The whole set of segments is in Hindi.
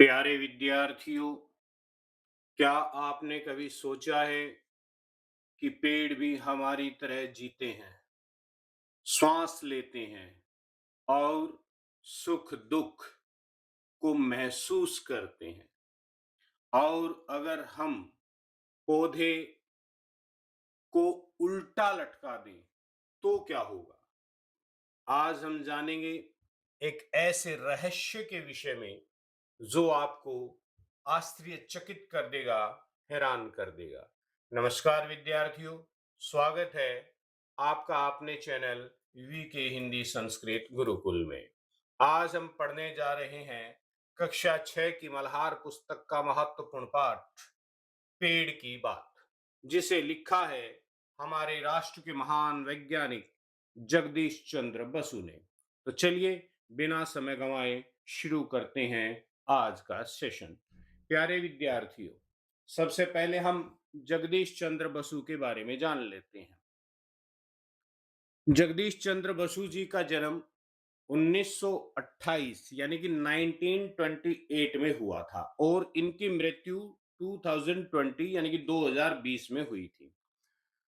प्यारे विद्यार्थियों, क्या आपने कभी सोचा है कि पेड़ भी हमारी तरह जीते हैं, श्वास लेते हैं और सुख दुख को महसूस करते हैं? और अगर हम पौधे को उल्टा लटका दें तो क्या होगा? आज हम जानेंगे एक ऐसे रहस्य के विषय में जो आपको आश्चर्यचकित कर देगा, हैरान कर देगा। नमस्कार विद्यार्थियों, स्वागत है आपका अपने चैनल वीके हिंदी संस्कृत गुरुकुल में। आज हम पढ़ने जा रहे हैं कक्षा 6 की मल्हार पुस्तक का महत्वपूर्ण पाठ पेड़ की बात, जिसे लिखा है हमारे राष्ट्र के महान वैज्ञानिक जगदीश चंद्र बसु ने। तो चलिए बिना समय गंवाए शुरू करते हैं आज का सेशन। प्यारे विद्यार्थियों, सबसे पहले हम जगदीश चंद्र बसु के बारे में जान लेते हैं। जगदीश चंद्र बसु जी का जन्म 1928 यानी कि 1928 में हुआ था और इनकी मृत्यु 2020 यानी कि 2020 में हुई थी।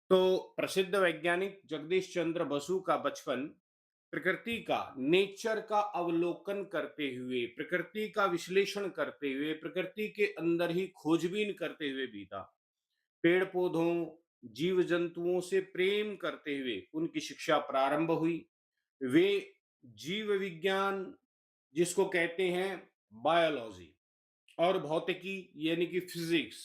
तो प्रसिद्ध वैज्ञानिक जगदीश चंद्र बसु का बचपन प्रकृति का, नेचर का अवलोकन करते हुए, प्रकृति का विश्लेषण करते हुए, प्रकृति के अंदर ही खोजबीन करते हुए बीता। पेड़ पौधों, जीव जंतुओं से प्रेम करते हुए उनकी शिक्षा प्रारंभ हुई। वे जीव विज्ञान, जिसको कहते हैं बायोलॉजी, और भौतिकी यानी कि फिजिक्स,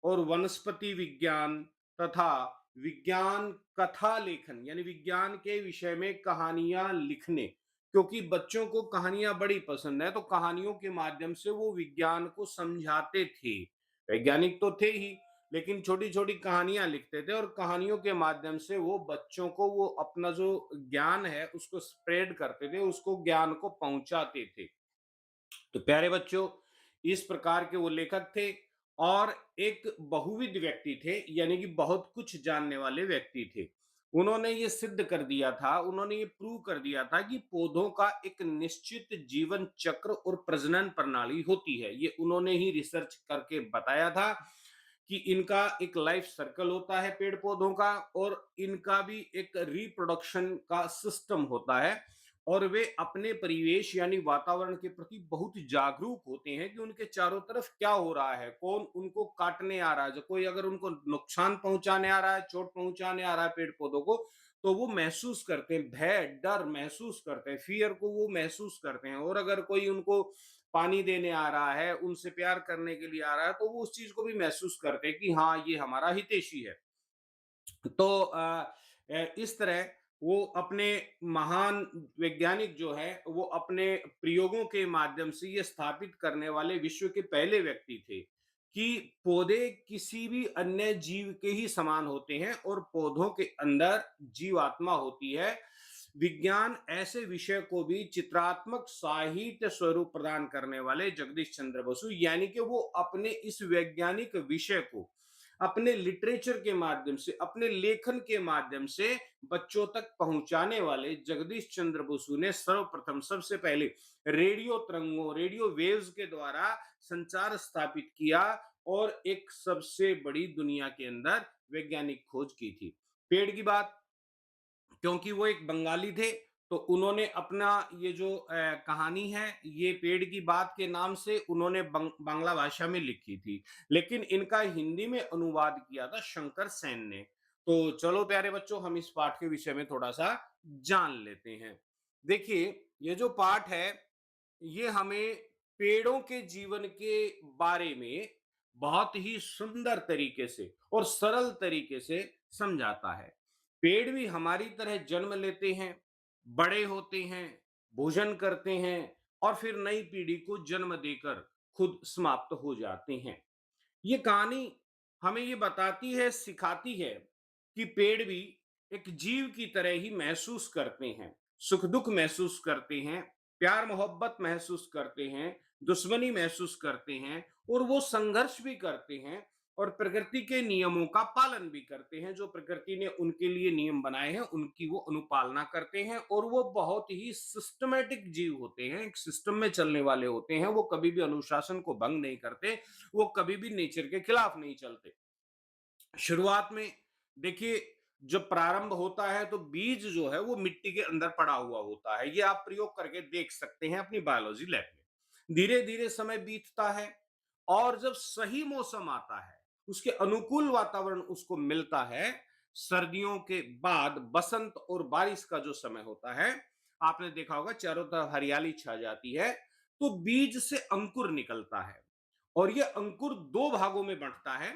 और वनस्पति विज्ञान तथा विज्ञान कथा लेखन यानी विज्ञान के विषय में कहानियां लिखने, क्योंकि बच्चों को कहानियां बड़ी पसंद है तो कहानियों के माध्यम से वो विज्ञान को समझाते थे। वैज्ञानिक तो थे ही, लेकिन छोटी छोटी कहानियां लिखते थे और कहानियों के माध्यम से वो बच्चों को वो अपना जो ज्ञान है उसको स्प्रेड करते थे, उसको ज्ञान को पहुंचाते थे। तो प्यारे बच्चों, इस प्रकार के वो लेखक थे और एक बहुविध व्यक्ति थे, यानी कि बहुत कुछ जानने वाले व्यक्ति थे। उन्होंने ये सिद्ध कर दिया था, उन्होंने ये प्रूव कर दिया था कि पौधों का एक निश्चित जीवन चक्र और प्रजनन प्रणाली होती है। ये उन्होंने ही रिसर्च करके बताया था कि इनका एक लाइफ सर्कल होता है पेड़ पौधों का, और इनका भी एक रिप्रोडक्शन का सिस्टम होता है। और वे अपने परिवेश यानी वातावरण के प्रति बहुत जागरूक होते हैं कि उनके चारों तरफ क्या हो रहा है, कौन उनको काटने आ रहा है, जो कोई अगर उनको नुकसान पहुंचाने आ रहा है, चोट पहुंचाने आ रहा है पेड़ पौधों को, तो वो महसूस करते हैं, भय डर महसूस करते हैं, फियर को वो महसूस करते हैं। और अगर कोई उनको पानी देने आ रहा है, उनसे प्यार करने के लिए आ रहा है, तो वो उस चीज को भी महसूस करते हैं कि हाँ, ये हमारा हितैषी है। तो इस तरह वो अपने महान वैज्ञानिक जो है वो अपने प्रयोगों के माध्यम से ये स्थापित करने वाले विश्व के पहले व्यक्ति थे कि पौधे किसी भी अन्य जीव के ही समान होते हैं और पौधों के अंदर जीवात्मा होती है। विज्ञान ऐसे विषय को भी चित्रात्मक साहित्य स्वरूप प्रदान करने वाले जगदीश चंद्र बसु, यानी कि वो अपने इस वैज्ञानिक विषय को अपने लिटरेचर के माध्यम से, अपने लेखन के माध्यम से बच्चों तक पहुंचाने वाले जगदीश चंद्र बसु ने सर्वप्रथम सबसे पहले रेडियो तरंगों, रेडियो वेव्स के द्वारा संचार स्थापित किया और एक सबसे बड़ी दुनिया के अंदर वैज्ञानिक खोज की थी। पेड़ की बात, क्योंकि वो एक बंगाली थे, तो उन्होंने अपना ये जो कहानी है ये पेड़ की बात के नाम से उन्होंने बांग्ला भाषा में लिखी थी, लेकिन इनका हिंदी में अनुवाद किया था शंकर सेन ने। तो चलो प्यारे बच्चों, हम इस पाठ के विषय में थोड़ा सा जान लेते हैं। देखिए, ये जो पाठ है ये हमें पेड़ों के जीवन के बारे में बहुत ही सुंदर तरीके से और सरल तरीके से समझाता है। पेड़ भी हमारी तरह जन्म लेते हैं, बड़े होते हैं, भोजन करते हैं और फिर नई पीढ़ी को जन्म देकर खुद समाप्त हो जाते हैं। ये कहानी हमें ये बताती है, सिखाती है कि पेड़ भी एक जीव की तरह ही महसूस करते हैं, सुख दुख महसूस करते हैं, प्यार मोहब्बत महसूस करते हैं, दुश्मनी महसूस करते हैं और वो संघर्ष भी करते हैं और प्रकृति के नियमों का पालन भी करते हैं। जो प्रकृति ने उनके लिए नियम बनाए हैं उनकी वो अनुपालना करते हैं, और वो बहुत ही सिस्टमैटिक जीव होते हैं, एक सिस्टम में चलने वाले होते हैं। वो कभी भी अनुशासन को भंग नहीं करते, वो कभी भी नेचर के खिलाफ नहीं चलते। शुरुआत में देखिए, जब प्रारंभ होता है तो बीज जो है वो मिट्टी के अंदर पड़ा हुआ होता है। ये आप प्रयोग करके देख सकते हैं अपनी बायोलॉजी लैब में। धीरे धीरे समय बीतता है, और जब सही मौसम आता है, उसके अनुकूल वातावरण उसको मिलता है, सर्दियों के बाद बसंत और बारिश का जो समय होता है, आपने देखा होगा चारों तरफ हरियाली छा जाती है, तो बीज से अंकुर निकलता है। और यह अंकुर दो भागों में बंटता है।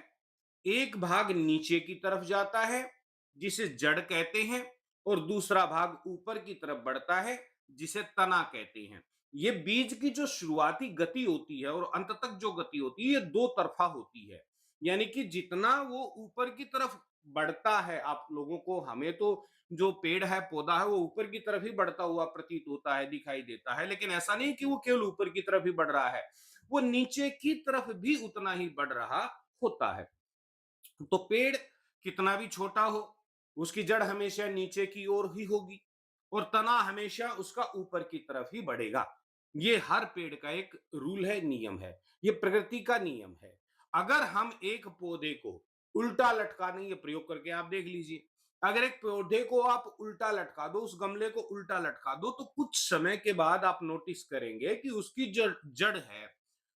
एक भाग नीचे की तरफ जाता है, जिसे जड़ कहते हैं, और दूसरा भाग ऊपर की तरफ बढ़ता है, जिसे तना कहते हैं। ये बीज की जो शुरुआती गति होती है और अंत तक जो गति होती है, ये दो तरफा होती है। यानी कि जितना वो ऊपर की तरफ बढ़ता है, आप लोगों को, हमें तो जो पेड़ है, पौधा है, वो ऊपर की तरफ ही बढ़ता हुआ प्रतीत होता है, दिखाई देता है, लेकिन ऐसा नहीं कि वो केवल ऊपर की तरफ ही बढ़ रहा है, वो नीचे की तरफ भी उतना ही बढ़ रहा होता है। तो पेड़ कितना भी छोटा हो, उसकी जड़ हमेशा नीचे की ओर ही होगी, और तना हमेशा उसका ऊपर की तरफ ही बढ़ेगा। ये हर पेड़ का एक रूल है, नियम है। ये प्रकृति का नियम है। अगर हम एक पौधे को उल्टा लटकाने, ये प्रयोग करके आप देख लीजिए, अगर एक पौधे को आप उल्टा लटका दो, उस गमले को उल्टा लटका दो, तो कुछ समय के बाद आप नोटिस करेंगे कि उसकी जड़ जड़ है,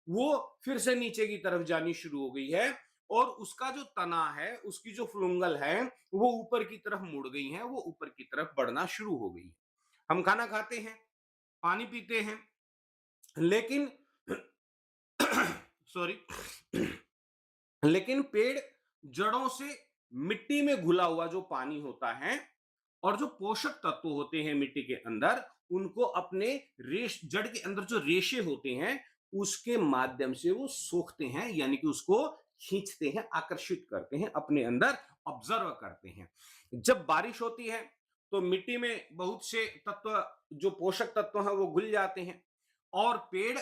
वो फिर से नीचे की तरफ जानी शुरू हो गई है, और उसका जो तना है, उसकी जो फ्लुंगल है, वो ऊपर की तरफ मुड़ गई है, वो ऊपर की तरफ बढ़ना शुरू हो गई है। हम खाना खाते हैं, पानी पीते हैं, लेकिन सॉरी, लेकिन पेड़ जड़ों से मिट्टी में घुला हुआ जो पानी होता है, और जो पोषक तत्व होते हैं मिट्टी के अंदर, उनको अपने जड़ के अंदर जो रेशे होते हैं, उसके माध्यम से वो सोखते हैं, यानी कि उसको खींचते हैं, आकर्षित करते हैं अपने अंदर, ऑब्जर्व करते हैं। जब बारिश होती है, तो मिट्टी में बहुत से तत्व, जो पोषक तत्व हैं, वो घुल जाते हैं, और पेड़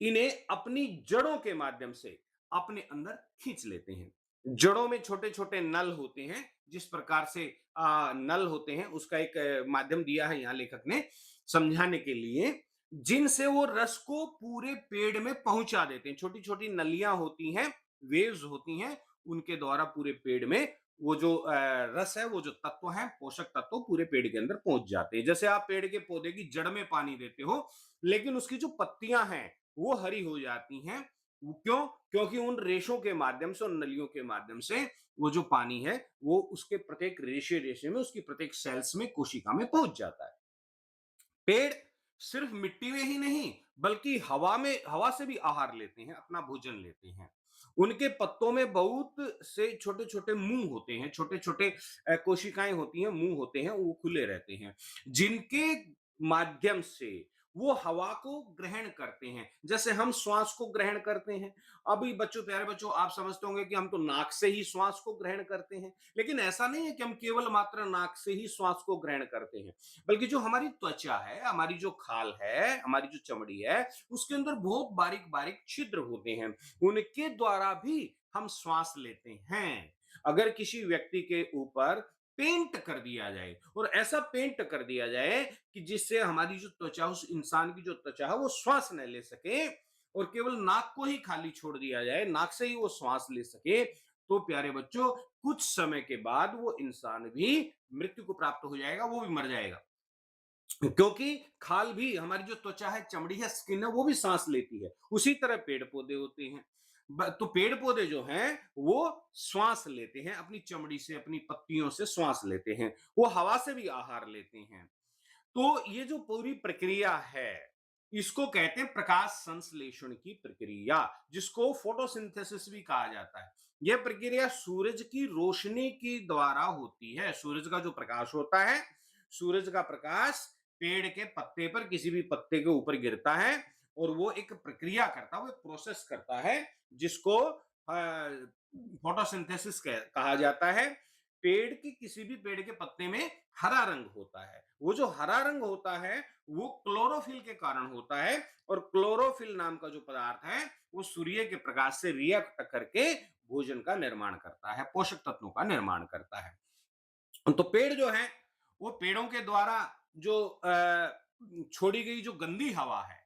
इन्हें अपनी जड़ों के माध्यम से अपने अंदर खींच लेते हैं। जड़ों में छोटे छोटे नल होते हैं, जिस प्रकार से नल होते हैं, उसका एक माध्यम दिया है यहाँ लेखक ने समझाने के लिए, जिनसे वो रस को पूरे पेड़ में पहुंचा देते हैं। छोटी छोटी नलियां होती हैं, वेव्स होती हैं, उनके द्वारा पूरे पेड़ में वो जो रस है, वो जो तत्व है, पोषक तत्व पूरे पेड़ के अंदर पहुंच जाते हैं। जैसे आप पेड़ के पौधे की जड़ में पानी देते हो, लेकिन उसकी जो पत्तियां हैं वो हरी हो जाती हैं। क्यों? क्योंकि उन रेशों के माध्यम से, उन नलियों के माध्यम से वो जो पानी है, वो उसके प्रत्येक रेशे रेशे में, उसकी प्रत्येक सेल्स में, कोशिका में पहुंच जाता है। पेड़ सिर्फ मिट्टी में ही नहीं, बल्कि हवा से भी आहार लेते हैं, अपना भोजन लेते हैं। उनके पत्तों में बहुत से छोटे छोटे मुंह होते हैं, छोटे छोटे कोशिकाएं होती हैं, मुंह होते हैं, वो खुले रहते हैं, जिनके माध्यम से वो हवा को ग्रहण करते हैं, जैसे हम श्वास को ग्रहण करते हैं। अभी बच्चों, प्यारे बच्चों, आप समझते होंगे कि हम तो नाक से ही श्वास को ग्रहण करते हैं, लेकिन ऐसा नहीं है कि हम केवल मात्र नाक से ही श्वास को ग्रहण करते हैं, बल्कि जो हमारी त्वचा है, हमारी जो खाल है, हमारी जो चमड़ी है, उसके अंदर बहुत बारीक बारीक छिद्र होते हैं, उनके द्वारा भी हम श्वास लेते हैं। अगर किसी व्यक्ति के ऊपर पेंट कर दिया जाए, और ऐसा पेंट कर दिया जाए कि जिससे हमारी जो त्वचा, उस इंसान की जो त्वचा है, वो श्वास न ले सके, और केवल नाक को ही खाली छोड़ दिया जाए, नाक से ही वो श्वास ले सके, तो प्यारे बच्चों, कुछ समय के बाद वो इंसान भी मृत्यु को प्राप्त हो जाएगा, वो भी मर जाएगा। क्योंकि खाल भी, हमारी जो त्वचा है, चमड़ी है, स्किन है, वो भी सांस लेती है। उसी तरह पेड़ पौधे होते हैं। तो पेड़ पौधे जो हैं, वो श्वास लेते हैं, अपनी चमड़ी से, अपनी पत्तियों से श्वास लेते हैं, वो हवा से भी आहार लेते हैं। तो ये जो पूरी प्रक्रिया है, इसको कहते हैं प्रकाश संश्लेषण की प्रक्रिया, जिसको फोटोसिंथेसिस भी कहा जाता है। यह प्रक्रिया सूरज की रोशनी के द्वारा होती है। सूरज का जो प्रकाश होता है, सूरज का प्रकाश पेड़ के पत्ते पर, किसी भी पत्ते के ऊपर गिरता है, और वो एक प्रक्रिया करता है, वो एक प्रोसेस करता है, जिसको फोटोसिंथेसिस कहा जाता है। पेड़ की, किसी भी पेड़ के पत्ते में हरा रंग होता है। वो जो हरा रंग होता है, वो क्लोरोफिल के कारण होता है, और क्लोरोफिल नाम का जो पदार्थ है, वो सूर्य के प्रकाश से रिएक्ट करके भोजन का निर्माण करता है, पोषक तत्वों का निर्माण करता है। तो पेड़ जो है, वो पेड़ों के द्वारा जो छोड़ी गई जो गंदी हवा है,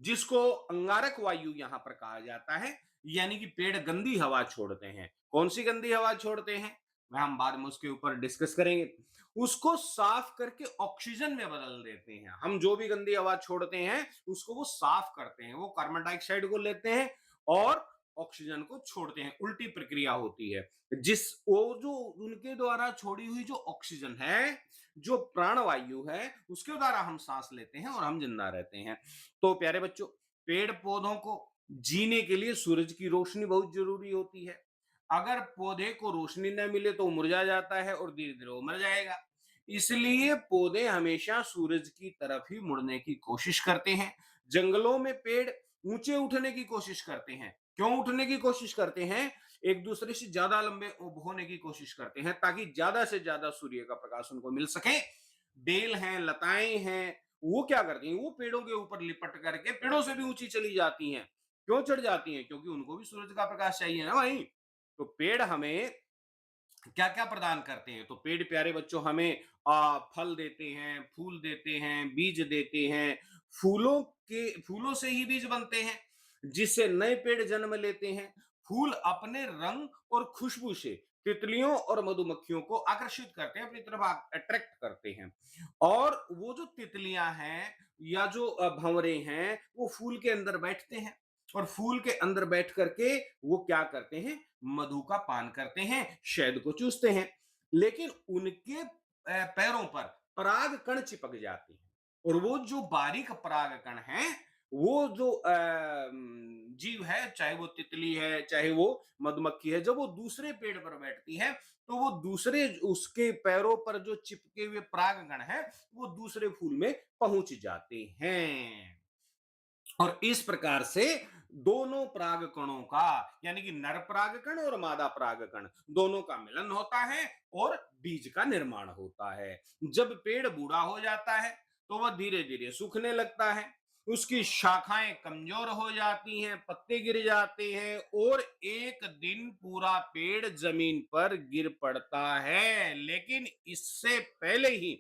जिसको अंगारक वायु यहां पर कहा जाता है, यानी कि पेड़ गंदी हवा छोड़ते हैं। कौन सी गंदी हवा छोड़ते हैं, वह हम बाद में उसके ऊपर डिस्कस करेंगे। उसको साफ करके ऑक्सीजन में बदल देते हैं। हम जो भी गंदी हवा छोड़ते हैं उसको वो साफ करते हैं, वो कार्बन डाइऑक्साइड को लेते हैं और ऑक्सीजन को छोड़ते हैं। उल्टी प्रक्रिया होती है। जिस वो जो उनके द्वारा छोड़ी हुई जो ऑक्सीजन है, जो प्राणवायु है, उसके द्वारा हम सांस लेते हैं और हम जिंदा रहते हैं। तो प्यारे बच्चों, पेड़ पौधों को जीने के लिए सूरज की रोशनी बहुत जरूरी होती है। अगर पौधे को रोशनी न मिले तो मुरझा जाता है और धीरे धीरे वो मर जाएगा। इसलिए पौधे हमेशा सूरज की तरफ ही मुड़ने की कोशिश करते हैं। जंगलों में पेड़ ऊंचे उठने की कोशिश करते हैं। क्यों उठने की कोशिश करते हैं? एक दूसरे से ज्यादा लंबे होने की कोशिश करते हैं ताकि ज्यादा से ज्यादा सूर्य का प्रकाश उनको मिल सके। बेल हैं, लताएं हैं, वो क्या करती हैं, वो पेड़ों के ऊपर लिपट करके पेड़ों से भी ऊंची चली जाती हैं। क्यों चढ़ जाती हैं? क्योंकि उनको भी सूरज का प्रकाश चाहिए ना भाई। तो पेड़ हमें क्या क्या प्रदान करते हैं? तो पेड़ प्यारे बच्चों हमें फल देते हैं, फूल देते हैं, बीज देते हैं। फूलों से ही बीज बनते हैं, जिससे नए पेड़ जन्म लेते हैं। फूल अपने रंग और खुशबू से तितलियों और मधुमक्खियों को आकर्षित करते हैं, अपनी तरफ अट्रैक्ट करते हैं। और वो जो तितलियां हैं या जो भंवरे हैं, वो फूल के अंदर बैठते हैं और फूल के अंदर बैठ करके वो क्या करते हैं, मधु का पान करते हैं, शहद को चूसते हैं। लेकिन उनके पैरों पर पराग कण चिपक जाते हैं और वो जो बारीक पराग कण है, वो जो जीव है, चाहे वो तितली है, चाहे वो मधुमक्खी है, जब वो दूसरे पेड़ पर बैठती है तो वो दूसरे उसके पैरों पर जो चिपके हुए पराग कण है, वो दूसरे फूल में पहुंच जाते हैं। और इस प्रकार से दोनों परागकणों का, यानी कि नर परागकण और मादा परागकण, दोनों का मिलन होता है और बीज का निर्माण होता है। जब पेड़ बूढ़ा हो जाता है तो वह धीरे धीरे सूखने लगता है, उसकी शाखाएं कमजोर हो जाती हैं, पत्ते गिर जाते हैं और एक दिन पूरा पेड़ जमीन पर गिर पड़ता है। लेकिन इससे पहले ही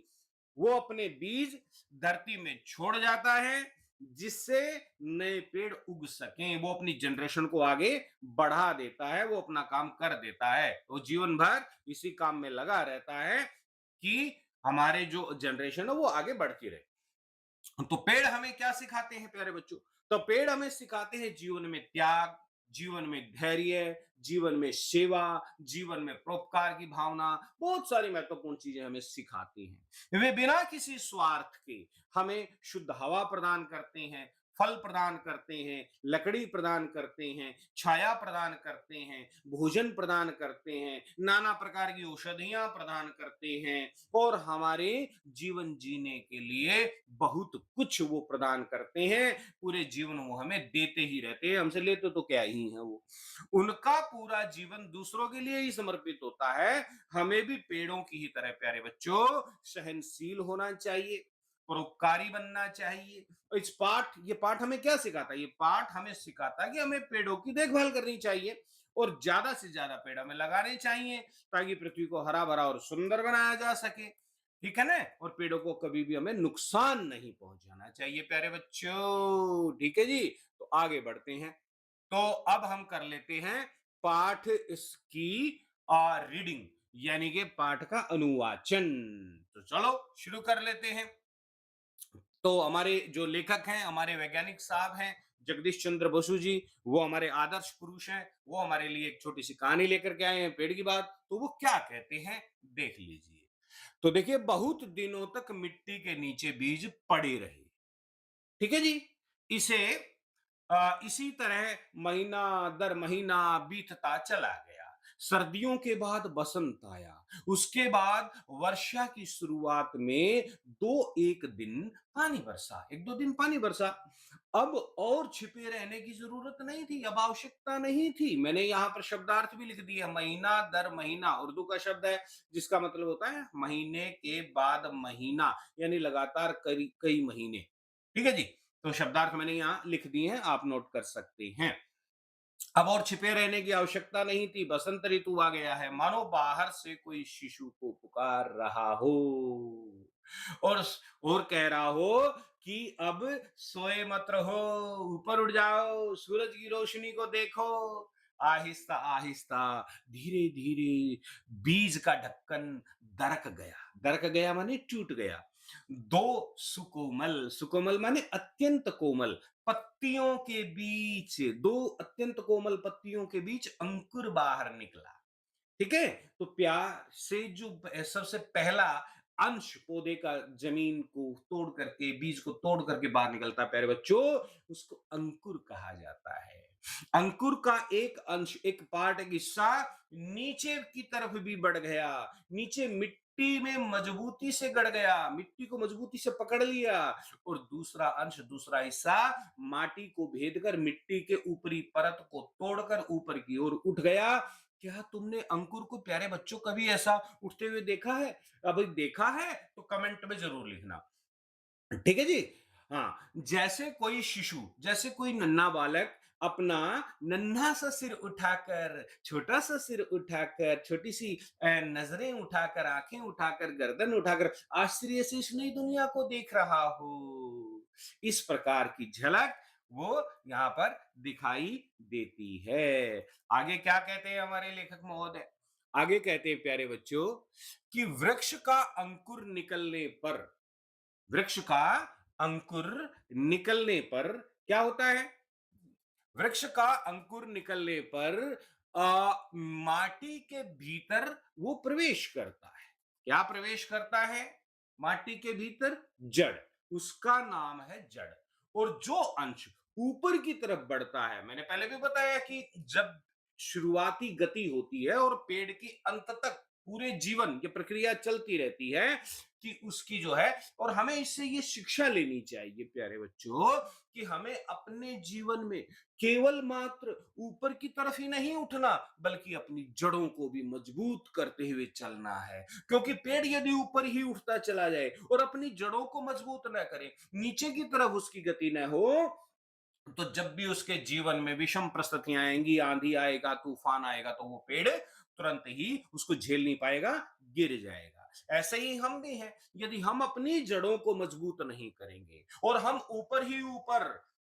वो अपने बीज धरती में छोड़ जाता है, जिससे नए पेड़ उग सकें। वो अपनी जनरेशन को आगे बढ़ा देता है, वो अपना काम कर देता है। तो जीवन भर इसी काम में लगा रहता है कि हमारे जो जनरेशन है वो आगे बढ़ती रहे। तो पेड़ हमें क्या सिखाते हैं प्यारे बच्चों? तो पेड़ हमें सिखाते हैं जीवन में त्याग, जीवन में धैर्य, जीवन में सेवा, जीवन में परोपकार की भावना, बहुत सारी महत्वपूर्ण चीजें हमें सिखाती हैं। वे बिना किसी स्वार्थ के हमें शुद्ध हवा प्रदान करते हैं, फल प्रदान करते हैं, लकड़ी प्रदान करते हैं, छाया प्रदान करते हैं, भोजन प्रदान करते हैं, नाना प्रकार की औषधियां प्रदान करते हैं और हमारे जीवन जीने के लिए बहुत कुछ वो प्रदान करते हैं। पूरे जीवन वो हमें देते ही रहते हैं, हमसे लेते तो क्या ही है वो। उनका पूरा जीवन दूसरों के लिए ही समर्पित होता है। हमें भी पेड़ों की ही तरह प्यारे बच्चों सहनशील होना चाहिए, परोपकारी बनना चाहिए। ये पाठ हमें क्या सिखाता है? ये पाठ हमें सिखाता है कि हमें पेड़ों की देखभाल करनी चाहिए और ज्यादा से ज्यादा पेड़ हमें लगाने चाहिए ताकि पृथ्वी को हरा भरा और सुंदर बनाया जा सके। ठीक है ना? और पेड़ों को कभी भी हमें नुकसान नहीं पहुंचाना चाहिए प्यारे बच्चों। ठीक है जी? तो आगे बढ़ते हैं। तो अब हम कर लेते हैं पाठ इसकी रीडिंग, यानी कि पाठ का अनुवाचन। तो चलो शुरू कर लेते हैं। तो हमारे जो लेखक हैं, हमारे वैज्ञानिक साहब हैं जगदीश चंद्र बसु जी, वो हमारे आदर्श पुरुष हैं। वो हमारे लिए एक छोटी सी कहानी लेकर के आए हैं पेड़ की बात। तो वो क्या कहते हैं, देख लीजिए। तो देखिए, बहुत दिनों तक मिट्टी के नीचे बीज पड़े रहे। ठीक है जी? इसे इसी तरह महीना दर महीना बीतता चला गया। सर्दियों के बाद बसंत आया, उसके बाद वर्षा की शुरुआत में दो एक दिन पानी बरसा, एक दो दिन पानी बरसा। अब और छिपे रहने की जरूरत नहीं थी, अब आवश्यकता नहीं थी। मैंने यहाँ पर शब्दार्थ भी लिख दिया, महीना दर महीना उर्दू का शब्द है, जिसका मतलब होता है महीने के बाद महीना, यानी लगातार कई कई महीने। ठीक है जी? तो शब्दार्थ मैंने यहां लिख दिए हैं, आप नोट कर सकते हैं। अब और छिपे रहने की आवश्यकता नहीं थी, बसंत ऋतु आ गया है, मानो बाहर से कोई शिशु को पुकार रहा हो और और कह रहा हो कि अब सोए मत रहो, ऊपर उठ जाओ, सूरज की रोशनी को देखो। आहिस्ता आहिस्ता, धीरे धीरे बीज का ढक्कन दरक गया। दरक गया माने टूट गया। दो सुकोमल, सुकोमल माने अत्यंत कोमल पत्तियों के बीच, दो अत्यंत कोमल पत्तियों के बीच अंकुर बाहर निकला। ठीक है, तो प्यार से जो सबसे पहला अंश पौधे का जमीन को तोड़ करके, बीज को तोड़ करके बाहर निकलता है प्यारे बच्चों, उसको अंकुर कहा जाता है। अंकुर का एक अंश, एक पार्ट, एक हिस्सा नीचे की तरफ भी बढ़ गया, नीचे मिट्टी में मजबूती से गड़ गया, मिट्टी को मजबूती से पकड़ लिया, और दूसरा अंश, दूसरा हिस्सा माटी को भेद कर मिट्टी के ऊपरी परत को तोड़कर ऊपर की ओर उठ गया। क्या तुमने अंकुर को प्यारे बच्चों कभी ऐसा उठते हुए देखा है? अभी देखा है तो कमेंट में जरूर लिखना। ठीक है जी। हाँ, जैसे कोई शिशु, जैसे कोई नन्हा बालक अपना नन्हा सा सिर उठाकर, छोटा सा सिर उठाकर, छोटी सी नजरें उठाकर, आंखें उठाकर, गर्दन उठाकर आश्चर्य से इस नई दुनिया को देख रहा हो, इस प्रकार की झलक वो यहाँ पर दिखाई देती है। आगे क्या कहते हैं हमारे लेखक महोदय? आगे कहते हैं प्यारे बच्चों कि वृक्ष का अंकुर निकलने पर, वृक्ष का अंकुर निकलने पर क्या होता है? वृक्ष का अंकुर निकलने पर माटी के भीतर वो प्रवेश करता है। क्या प्रवेश करता है माटी के भीतर? जड़, उसका नाम है जड़। और जो अंश ऊपर की तरफ बढ़ता है, मैंने पहले भी बताया कि जब शुरुआती गति होती है और पेड़ की अंत तक पूरे जीवन ये प्रक्रिया चलती रहती है कि उसकी जो है, और हमें इससे ये शिक्षा लेनी चाहिए प्यारे बच्चों कि हमें अपने जीवन में केवल मात्र ऊपर की तरफ ही नहीं उठना, बल्कि अपनी जड़ों को भी मजबूत करते हुए चलना है। क्योंकि पेड़ यदि ऊपर ही उठता चला जाए और अपनी जड़ों को मजबूत न करे, नीचे की तरफ उसकी गति न हो, तो जब भी उसके जीवन में विषम परिस्थितियां आएंगी, आंधी आएगा, तूफान आएगा, तो वो पेड़ तुरंत ही उसको झेल नहीं पाएगा, गिर जाएगा। ऐसे ही हम भी हैं, यदि हम अपनी जड़ों को मजबूत नहीं करेंगे और हम ऊपर ही ऊपर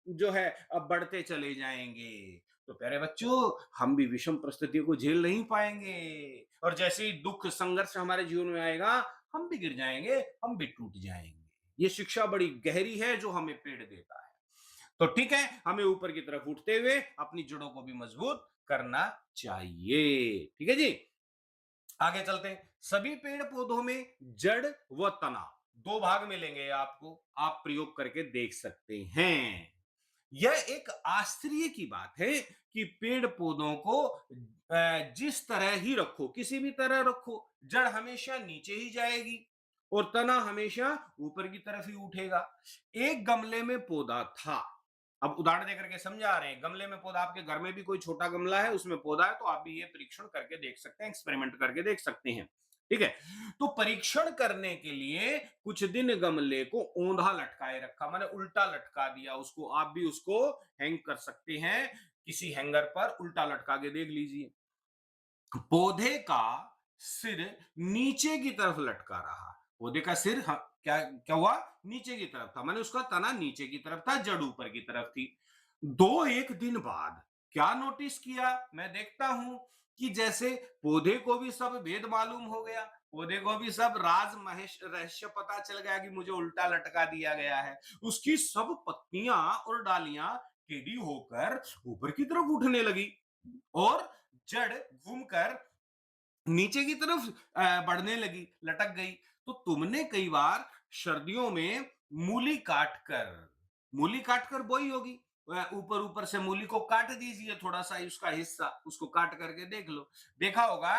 जो है अब बढ़ते चले जाएंगे, तो प्यारे बच्चों हम भी विषम परिस्थितियों को झेल नहीं पाएंगे, और जैसे ही दुख संघर्ष हमारे जीवन में आएगा, हम भी गिर जाएंगे, हम भी टूट जाएंगे। ये शिक्षा बड़ी गहरी है जो हमें पेड़ देता है। तो ठीक है, हमें ऊपर की तरफ उठते हुए अपनी जड़ों को भी मजबूत करना चाहिए। ठीक है जी। आगे चलते हैं। सभी पेड़ पौधों में जड़ व तना दो भाग मिलेंगे आपको, आप प्रयोग करके देख सकते हैं। यह एक आश्चर्य की बात है कि पेड़ पौधों को जिस तरह ही रखो, किसी भी तरह रखो, जड़ हमेशा नीचे ही जाएगी और तना हमेशा ऊपर की तरफ ही उठेगा। एक गमले में पौधा था, अब उदाहरण देकर के समझा रहे हैं। गमले में पौधा, आपके घर में भी कोई छोटा गमला है, उसमें पौधा है, तो आप भी ये परीक्षण करके देख सकते हैं, एक्सपेरिमेंट करके देख सकते हैं। ठीक है, तो परीक्षण करने के लिए कुछ दिन गमले को औंधा लटकाए रखा, माने उल्टा लटका दिया उसको। आप भी उसको हैंग कर सकते हैं, किसी हैंगर पर उल्टा लटका के देख लीजिए। पौधे का सिर नीचे की तरफ लटका रहा, पौधे का सिर क्या क्या हुआ? नीचे की तरफ था, माने उसका तना नीचे की तरफ था, जड़ ऊपर की तरफ थी। दो एक दिन बाद क्या नोटिस किया? मैं देखता हूं कि जैसे पौधे को भी सब भेद मालूम हो गया, पौधे को भी सब राज महेश रहस्य पता चल गया कि मुझे उल्टा लटका दिया गया है। उसकी सब पत्तियां और डालियां टेढ़ी होकर ऊपर की तरफ उठने लगी और जड़ घूमकर नीचे की तरफ बढ़ने लगी, लटक गई। तो तुमने कई बार सर्दियों में मूली काटकर, मूली काटकर बोई होगी, ऊपर ऊपर से मूली को काट दीजिए, थोड़ा सा उसका हिस्सा, उसको काट करके देख लो, देखा होगा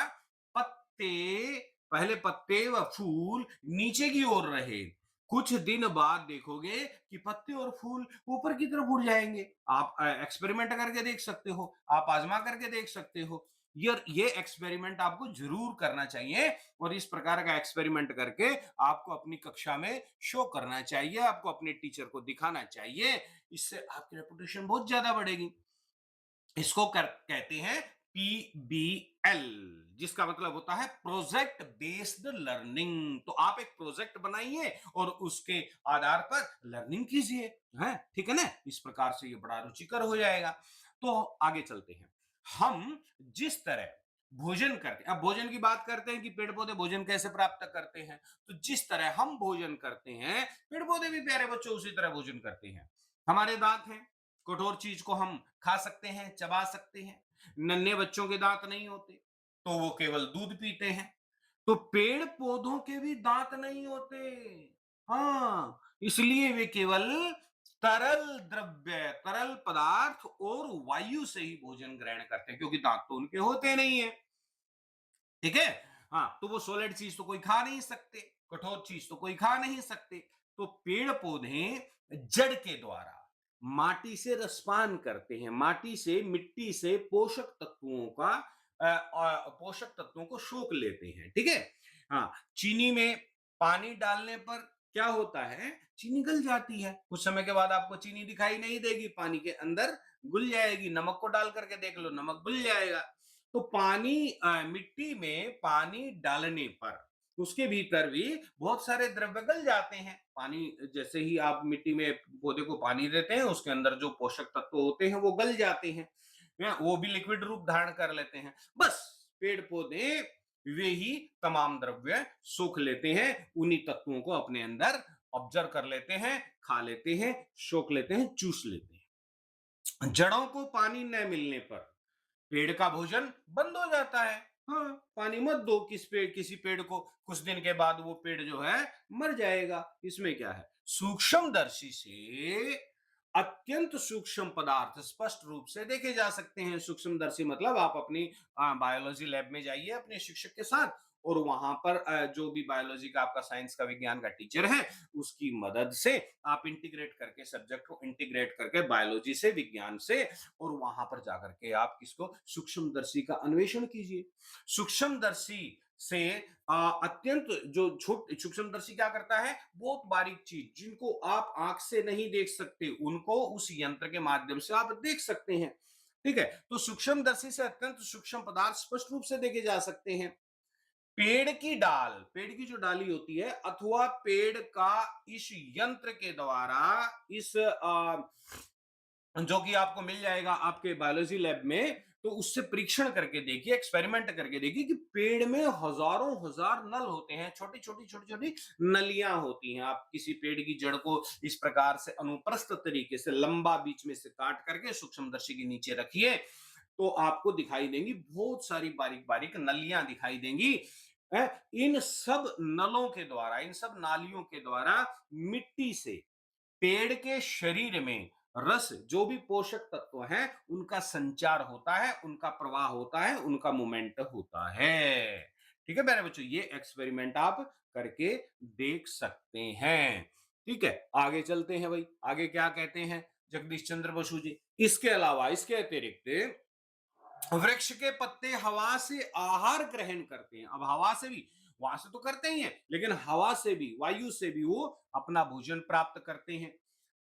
पत्ते, पहले पत्ते व फूल नीचे की ओर रहे, कुछ दिन बाद देखोगे कि पत्ते और फूल ऊपर की तरफ उड़ जाएंगे। आप एक्सपेरिमेंट करके देख सकते हो, आप आजमा करके देख सकते हो। ये एक्सपेरिमेंट आपको जरूर करना चाहिए, और इस प्रकार का एक्सपेरिमेंट करके आपको अपनी कक्षा में शो करना चाहिए, आपको अपने टीचर को दिखाना चाहिए। इससे आपकी रेपुटेशन बहुत ज्यादा बढ़ेगी। इसको कहते हैं पीबीएल, जिसका मतलब होता है प्रोजेक्ट बेस्ड लर्निंग। तो आप एक प्रोजेक्ट बनाइए और उसके आधार पर लर्निंग कीजिए, है ठीक है ना। इस प्रकार से ये बड़ा रुचिकर हो जाएगा। तो आगे चलते हैं। हम जिस तरह भोजन करते हैं, अब भोजन की बात करते हैं कि पेड़ पौधे भोजन कैसे प्राप्त करते हैं, तो जिस तरह हम भोजन करते हैं पेड़ पौधे भी प्यारे बच्चों उसी तरह भोजन करते हैं। हमारे दांत हैं, कठोर चीज को हम खा सकते हैं, चबा सकते हैं। नन्हे बच्चों के दांत नहीं होते, तो वो केवल दूध पीते हैं। तो पेड़ पौधों के भी दांत नहीं होते, हाँ, इसलिए वे केवल तरल द्रव्य, तरल पदार्थ और वायु से ही भोजन ग्रहण करते हैं, क्योंकि दांत तो उनके होते नहीं है, ठीक है। हाँ, तो वो सॉलिड चीज तो कोई खा नहीं सकते, कठोर चीज तो कोई खा नहीं सकते। तो पेड़ पौधे जड़ के द्वारा माटी से रसपान करते हैं, माटी से, मिट्टी से पोषक तत्वों का पोषक तत्वों को सोख लेते हैं, ठीक है। हाँ, चीनी में पानी डालने पर क्या होता है, चीनी गल जाती है, कुछ समय के बाद आपको चीनी दिखाई नहीं देगी, पानी के अंदर घुल जाएगी। नमक को डाल करके देख लो, नमक घुल जाएगा। तो पानी, मिट्टी में पानी डालने पर उसके भीतर भी बहुत सारे द्रव्य गल जाते हैं। पानी, जैसे ही आप मिट्टी में पौधे को पानी देते हैं, उसके अंदर जो पोषक तत्व होते हैं वो गल जाते हैं, वो भी लिक्विड रूप धारण कर लेते हैं। बस पेड़ पौधे वे ही तमाम द्रव्य सोख लेते हैं, उन्हीं तत्वों को अपने अंदर ऑब्जर्व कर लेते हैं, खा लेते हैं, सोख लेते हैं, चूस लेते हैं। जड़ों को पानी न मिलने पर पेड़ का भोजन बंद हो जाता है। हाँ, पानी मत दो किसी पेड़ को, कुछ दिन के बाद वो पेड़ जो है मर जाएगा। इसमें क्या है, सूक्ष्मदर्शी से अत्यंत सूक्ष्म पदार्थ स्पष्ट रूप से देखे जा सकते हैं। सूक्ष्मदर्शी मतलब आप अपनी बायोलॉजी लैब में जाइए अपने शिक्षक के साथ, और वहां पर जो भी बायोलॉजी का आपका, साइंस का, विज्ञान का टीचर है, उसकी मदद से आप इंटीग्रेट करके, सब्जेक्ट को इंटीग्रेट करके बायोलॉजी से, विज्ञान से, और वहां पर जाकर के आप किसको, सूक्ष्मदर्शी का अन्वेषण कीजिए। सूक्ष्मदर्शी से अत्यंत जो छोटे, सूक्ष्मदर्शी क्या करता है, बहुत बारीक चीज जिनको आप आंख से नहीं देख सकते, उनको उस यंत्र के माध्यम से आप देख सकते हैं, ठीक है। तो सूक्ष्मदर्शी से अत्यंत सूक्ष्म पदार्थ स्पष्ट रूप से देखे जा सकते हैं। पेड़ की डाल, पेड़ की जो डाली होती है, अथवा पेड़ का इस यंत्र के द्वारा, इस जो कि आपको मिल जाएगा आपके बायोलॉजी लैब में, तो उससे परीक्षण करके देखिए, एक्सपेरिमेंट करके देखिए कि पेड़ में हजारों हजार नल होते हैं, छोटी छोटी छोटी छोटी नलियां होती हैं। आप किसी पेड़ की जड़ को इस प्रकार से अनुप्रस्थ तरीके से लंबा बीच में से काट करके सूक्ष्मदर्शी के नीचे रखिए, तो आपको दिखाई देंगी बहुत सारी बारीक बारीक नलियां दिखाई देंगी। इन सब नलों के द्वारा, इन सब नालियों के द्वारा मिट्टी से पेड़ के शरीर में रस, जो भी पोषक तत्व हैं, उनका संचार होता है, उनका प्रवाह होता है, उनका मूवमेंट होता है। ठीक है प्यारे बच्चों, ये एक्सपेरिमेंट आप करके देख सकते हैं। ठीक है, आगे चलते हैं भाई, आगे क्या कहते हैं जगदीश चंद्र बसु जी। इसके अलावा, इसके अतिरिक्त वृक्ष के पत्ते हवा से आहार ग्रहण करते हैं। अब हवा से भी, वहां से तो करते ही हैं, लेकिन हवा से भी, वायु से भी वो अपना भोजन प्राप्त करते हैं।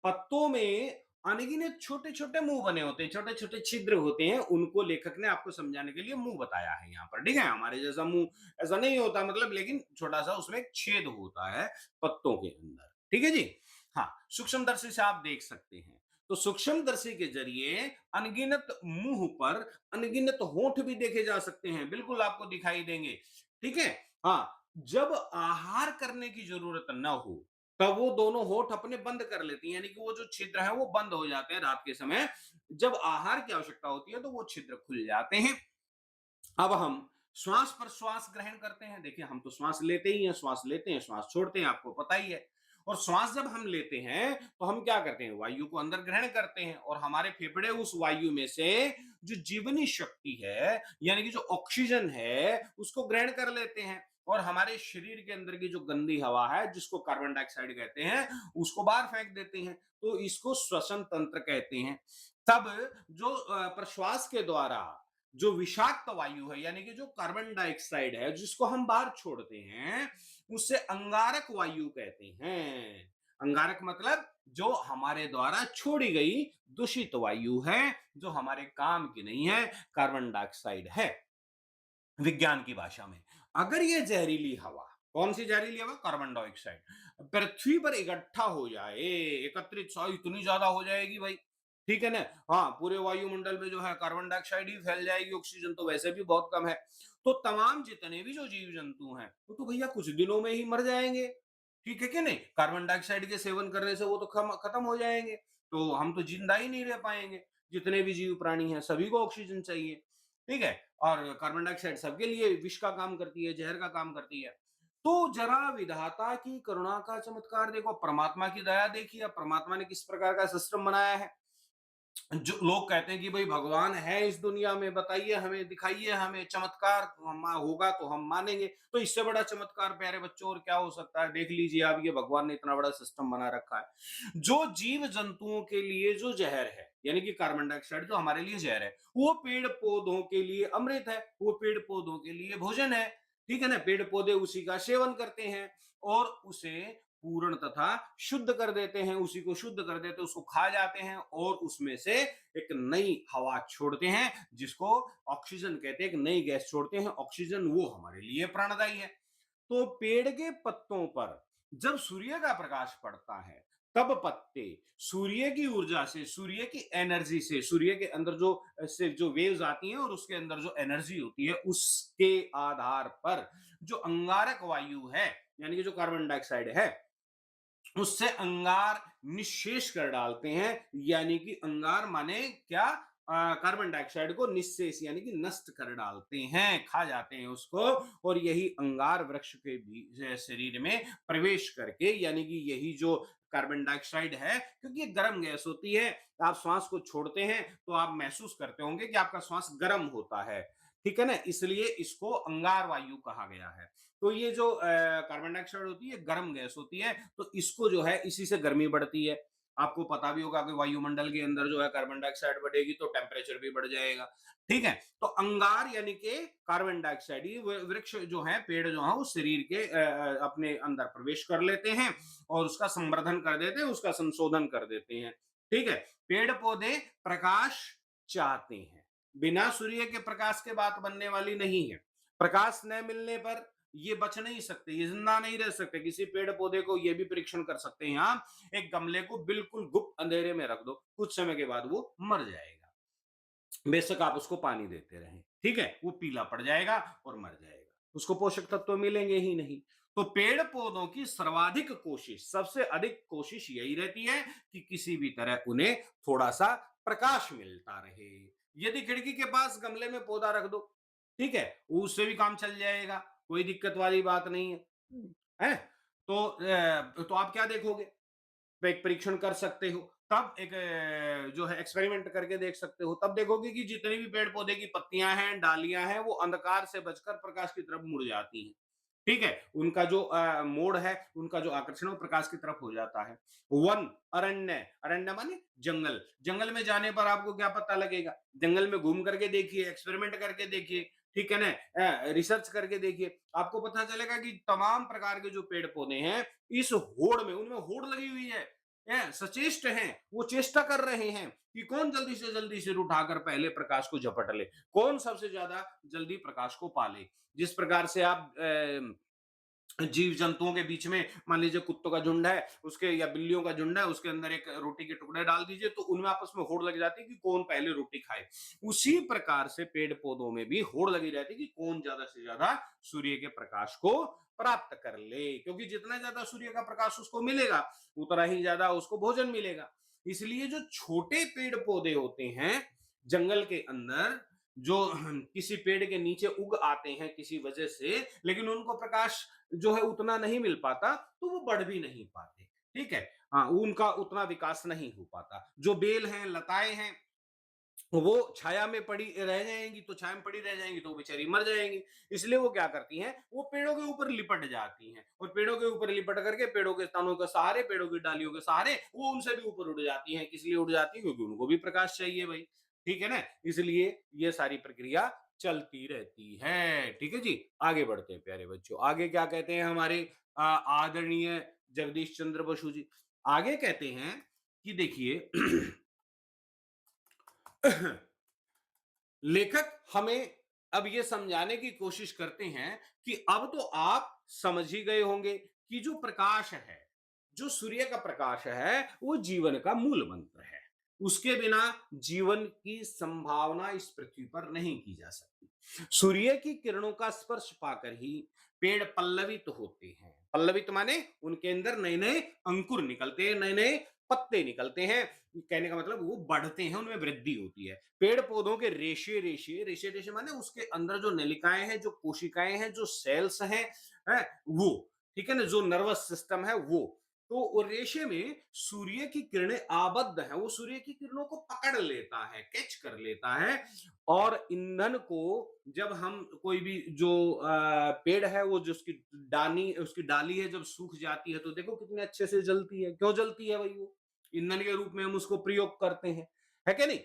पत्तों में अनगिनत छोटे छोटे मुंह बने होते हैं, छोटे छोटे छिद्र होते हैं, उनको लेखक ने आपको समझाने के लिए मुंह बताया है यहाँ पर, ठीक है। हमारे जैसा मुंह ऐसा नहीं होता, मतलब, लेकिन छोटा सा उसमें एक छेद होता है पत्तों के अंदर, ठीक है जी। हाँ, सूक्ष्मदर्शी से आप देख सकते हैं। तो सूक्ष्मदर्शी के जरिए अनगिनत मुंह पर अनगिनत होंठ भी देखे जा सकते हैं, बिल्कुल आपको दिखाई देंगे, ठीक है। हाँ, जब आहार करने की जरूरत न हो, तब वो दोनों होठ अपने बंद कर लेती हैं, यानी कि वो जो छिद्र है वो बंद हो जाते हैं रात के समय। जब आहार की आवश्यकता होती है तो वो छिद्र खुल जाते हैं। अब हम श्वास पर श्वास ग्रहण करते हैं। देखिए, हम तो श्वास लेते ही हैं, श्वास लेते हैं, श्वास छोड़ते हैं, आपको पता ही है। और श्वास जब हम लेते हैं तो हम क्या करते हैं, वायु को अंदर ग्रहण करते हैं, और हमारे फेफड़े उस वायु में से जो जीवनी शक्ति है, यानी कि जो ऑक्सीजन है, उसको ग्रहण कर लेते हैं, और हमारे शरीर के अंदर की जो गंदी हवा है, जिसको कार्बन डाइऑक्साइड कहते हैं, उसको बाहर फेंक देते हैं। तो इसको श्वसन तंत्र कहते हैं। तब जो प्रश्वास के द्वारा जो विषाक्त वायु है, यानी कि जो कार्बन डाइऑक्साइड है, जिसको हम बाहर छोड़ते हैं, उसे अंगारक वायु कहते हैं। अंगारक मतलब जो हमारे द्वारा छोड़ी गई दूषित वायु है, जो हमारे काम की नहीं है, कार्बन डाइऑक्साइड है विज्ञान की भाषा में। अगर ये जहरीली हवा, कौन सी जहरीली हवा? कार्बन डाइऑक्साइड पृथ्वी पर इकट्ठा हो जाए, एकत्रित इतनी ज्यादा हो जाएगी भाई, ठीक है ना? हाँ, पूरे वायुमंडल में जो है कार्बन डाइऑक्साइड ही फैल जाएगी, ऑक्सीजन तो वैसे भी बहुत कम है। तो तमाम जितने भी जो जीव जंतु हैं वो तो भैया कुछ दिनों में ही मर जाएंगे, ठीक है कि नहीं? कार्बन डाइऑक्साइड के सेवन करने से वो तो खत्म हो जाएंगे, तो हम तो जिंदा ही नहीं रह पाएंगे। जितने भी जीव प्राणी हैं सभी को ऑक्सीजन चाहिए, ठीक है? और कार्बन डाइऑक्साइड सबके लिए विष का काम करती है, जहर का काम करती है। तो जरा विधाता की करुणा का चमत्कार देखो, परमात्मा की दया देखिए, परमात्मा ने किस प्रकार का सिस्टम बनाया है। जो लोग कहते हैं कि भाई भगवान है इस दुनिया में, बताइए हमें, दिखाइए हमें चमत्कार, तो हम होगा तो हम मानेंगे। तो इससे बड़ा चमत्कार प्यारे बच्चों और क्या हो सकता है? देख लीजिए आप, ये भगवान ने इतना बड़ा सिस्टम बना रखा है। जो जीव जंतुओं के लिए जो जहर है, यानी कि कार्बन डाइऑक्साइड जो हमारे लिए जहर है, वो पेड़ पौधों के लिए अमृत है, वो पेड़ पौधों के लिए भोजन है, ठीक है ना? पेड़ पौधे उसी का सेवन करते हैं और उसे पूर्ण तथा शुद्ध कर देते हैं, उसी को शुद्ध कर देते हैं, उसको खा जाते हैं और उसमें से एक नई हवा छोड़ते हैं, जिसको ऑक्सीजन कहते हैं। एक नई गैस छोड़ते हैं ऑक्सीजन, वो हमारे लिए प्राणदायी है। तो पेड़ के पत्तों पर जब सूर्य का प्रकाश पड़ता है, तब पत्ते सूर्य की ऊर्जा से, सूर्य की एनर्जी से, सूर्य के अंदर जो वेव्स आती हैं और उसके अंदर जो एनर्जी होती है, उसके आधार पर जो अंगारक वायु है, यानी कि जो कार्बन डाइऑक्साइड है, उससे अंगार निःशेष कर डालते हैं। यानी कि अंगार माने क्या? कार्बन डाइऑक्साइड को निःशेष यानी कि नष्ट कर डालते हैं, खा जाते हैं उसको। और यही अंगार वृक्ष के भी शरीर में प्रवेश करके, यानी कि यही जो कार्बन डाइऑक्साइड है, क्योंकि ये गर्म गैस होती है, आप श्वास को छोड़ते हैं तो आप महसूस करते होंगे कि आपका श्वास गर्म होता है, ठीक है ना? इसलिए इसको अंगार वायु कहा गया है। तो ये जो कार्बन डाइऑक्साइड होती है गर्म गैस होती है, तो इसको जो है इसी से गर्मी बढ़ती है। आपको पता भी होगा कि वायुमंडल के अंदर जो है कार्बन डाइऑक्साइड बढ़ेगी तो टेम्परेचर भी बढ़ जाएगा, ठीक है? तो अंगार यानी कि कार्बन डाइऑक्साइड, ये वृक्ष जो है, पेड़ जो है, वो शरीर के अपने अंदर प्रवेश कर लेते हैं और उसका संवर्धन कर देते हैं, उसका संशोधन कर देते हैं, ठीक है? पेड़ पौधे प्रकाश चाहते हैं, बिना सूर्य के प्रकाश के बात बनने वाली नहीं है। प्रकाश न मिलने पर ये बच नहीं सकते, ये जिंदा नहीं रह सकते। किसी पेड़ पौधे को ये भी परीक्षण कर सकते हैं आप, एक गमले को बिल्कुल गुप्त अंधेरे में रख दो, कुछ समय के बाद वो मर जाएगा, बेशक आप उसको पानी देते रहें, ठीक है? वो पीला पड़ जाएगा और मर जाएगा, उसको पोषक तत्व तो मिलेंगे ही नहीं। तो पेड़ पौधों की सर्वाधिक कोशिश, सबसे अधिक कोशिश यही रहती है कि किसी भी तरह उन्हें थोड़ा सा प्रकाश मिलता रहे। यदि खिड़की के पास गमले में पौधा रख दो, ठीक है, उससे भी काम चल जाएगा, कोई दिक्कत वाली बात नहीं है, है? तो आप क्या देखोगे? एक परीक्षण कर सकते हो, तब एक जो है एक्सपेरिमेंट करके देख सकते हो, तब देखोगे कि जितनी भी पेड़ पौधे की पत्तियां हैं, डालियां हैं, वो अंधकार से बचकर प्रकाश की तरफ मुड़ जाती हैं, ठीक है? उनका जो मोड़ है, उनका जो आकर्षण है, वो प्रकाश की तरफ हो जाता है। वन, अरण्य, अरण्य माने जंगल, जंगल में जाने पर आपको क्या पता लगेगा? जंगल में घूम करके देखिए, एक्सपेरिमेंट करके देखिए, ठीक है ना? रिसर्च करके देखिए, आपको पता चलेगा कि तमाम प्रकार के जो पेड़ पौधे हैं, इस होड़ में, उनमें होड़ लगी हुई है, सचेष्ट हैं, वो चेष्टा कर रहे हैं कि कौन जल्दी से जल्दी सिर उठाकर पहले प्रकाश को झपट ले, कौन सबसे ज्यादा जल्दी प्रकाश को पाले। जिस प्रकार से आप जीव जंतुओं के बीच में, मान लीजिए कुत्तों का झुंड है, उसके या बिल्लियों का झुंड है, उसके अंदर एक रोटी के टुकड़े डाल दीजिए, तो उनमें आपस में होड़ लग जाती है कि कौन पहले रोटी खाए। उसी प्रकार से पेड़ पौधों में भी होड़ लगी रहती है कि कौन ज्यादा से ज्यादा सूर्य के प्रकाश को प्राप्त कर ले, क्योंकि जितना ज्यादा सूर्य का प्रकाश उसको मिलेगा, उतना ही ज्यादा उसको भोजन मिलेगा। इसलिए जो छोटे पेड़ पौधे होते हैं जंगल के अंदर, जो किसी पेड़ के नीचे उग आते हैं किसी वजह से, लेकिन उनको प्रकाश जो है उतना नहीं मिल पाता, तो वो बढ़ भी नहीं पाते, ठीक है? हाँ, उनका उतना विकास नहीं हो पाता। जो बेल हैं, लताएं हैं, वो छाया में पड़ी रह जाएंगी, तो छाया में पड़ी रह जाएंगी तो वो बेचारी मर जाएंगी। इसलिए वो क्या करती हैं, वो पेड़ों के ऊपर लिपट जाती हैं, और पेड़ों के ऊपर लिपट करके पेड़ों के तनों के सहारे, पेड़ों की डालियों के सहारे वो उनसे भी ऊपर उड़ जाती हैं। किस लिए उड़ जाती है? क्योंकि उनको भी प्रकाश चाहिए भाई, ठीक है ना? इसलिए ये सारी प्रक्रिया चलती रहती है, ठीक है जी। आगे बढ़ते हैं प्यारे बच्चों, आगे क्या कहते हैं हमारे आदरणीय जगदीश चंद्र बसु जी। आगे कहते हैं कि देखिए लेखक हमें अब ये समझाने की कोशिश करते हैं कि अब तो आप समझ ही गए होंगे कि जो प्रकाश है, जो सूर्य का प्रकाश है, वो जीवन का मूल मंत्र है। उसके बिना जीवन की संभावना इस पृथ्वी पर नहीं की जा सकती। सूर्य की किरणों का स्पर्श पाकर ही पेड़ पल्लवित होते हैं। पल्लवित माने उनके अंदर नए नए अंकुर निकलते हैं, नए नए पत्ते निकलते हैं। कहने का मतलब वो बढ़ते हैं, उनमें वृद्धि होती है। पेड़ पौधों के रेशे रेशे रेशे रेशे माने उसके अंदर जो नलिकाएं हैं, जो कोशिकाएं हैं, जो सेल्स हैं, है वो, ठीक है ना, जो नर्वस सिस्टम है वो, तो रेशे में सूर्य की किरणें आबद्ध हैं, वो सूर्य की किरणों को पकड़ लेता है, कैच कर लेता है। और ईंधन को जब हम कोई भी जो पेड़ है, वो जो उसकी डानी उसकी डाली है, जब सूख जाती है तो देखो कितने अच्छे से जलती है। क्यों जलती है भाई? वो ईंधन के रूप में हम उसको प्रयोग करते हैं, है क्या नहीं?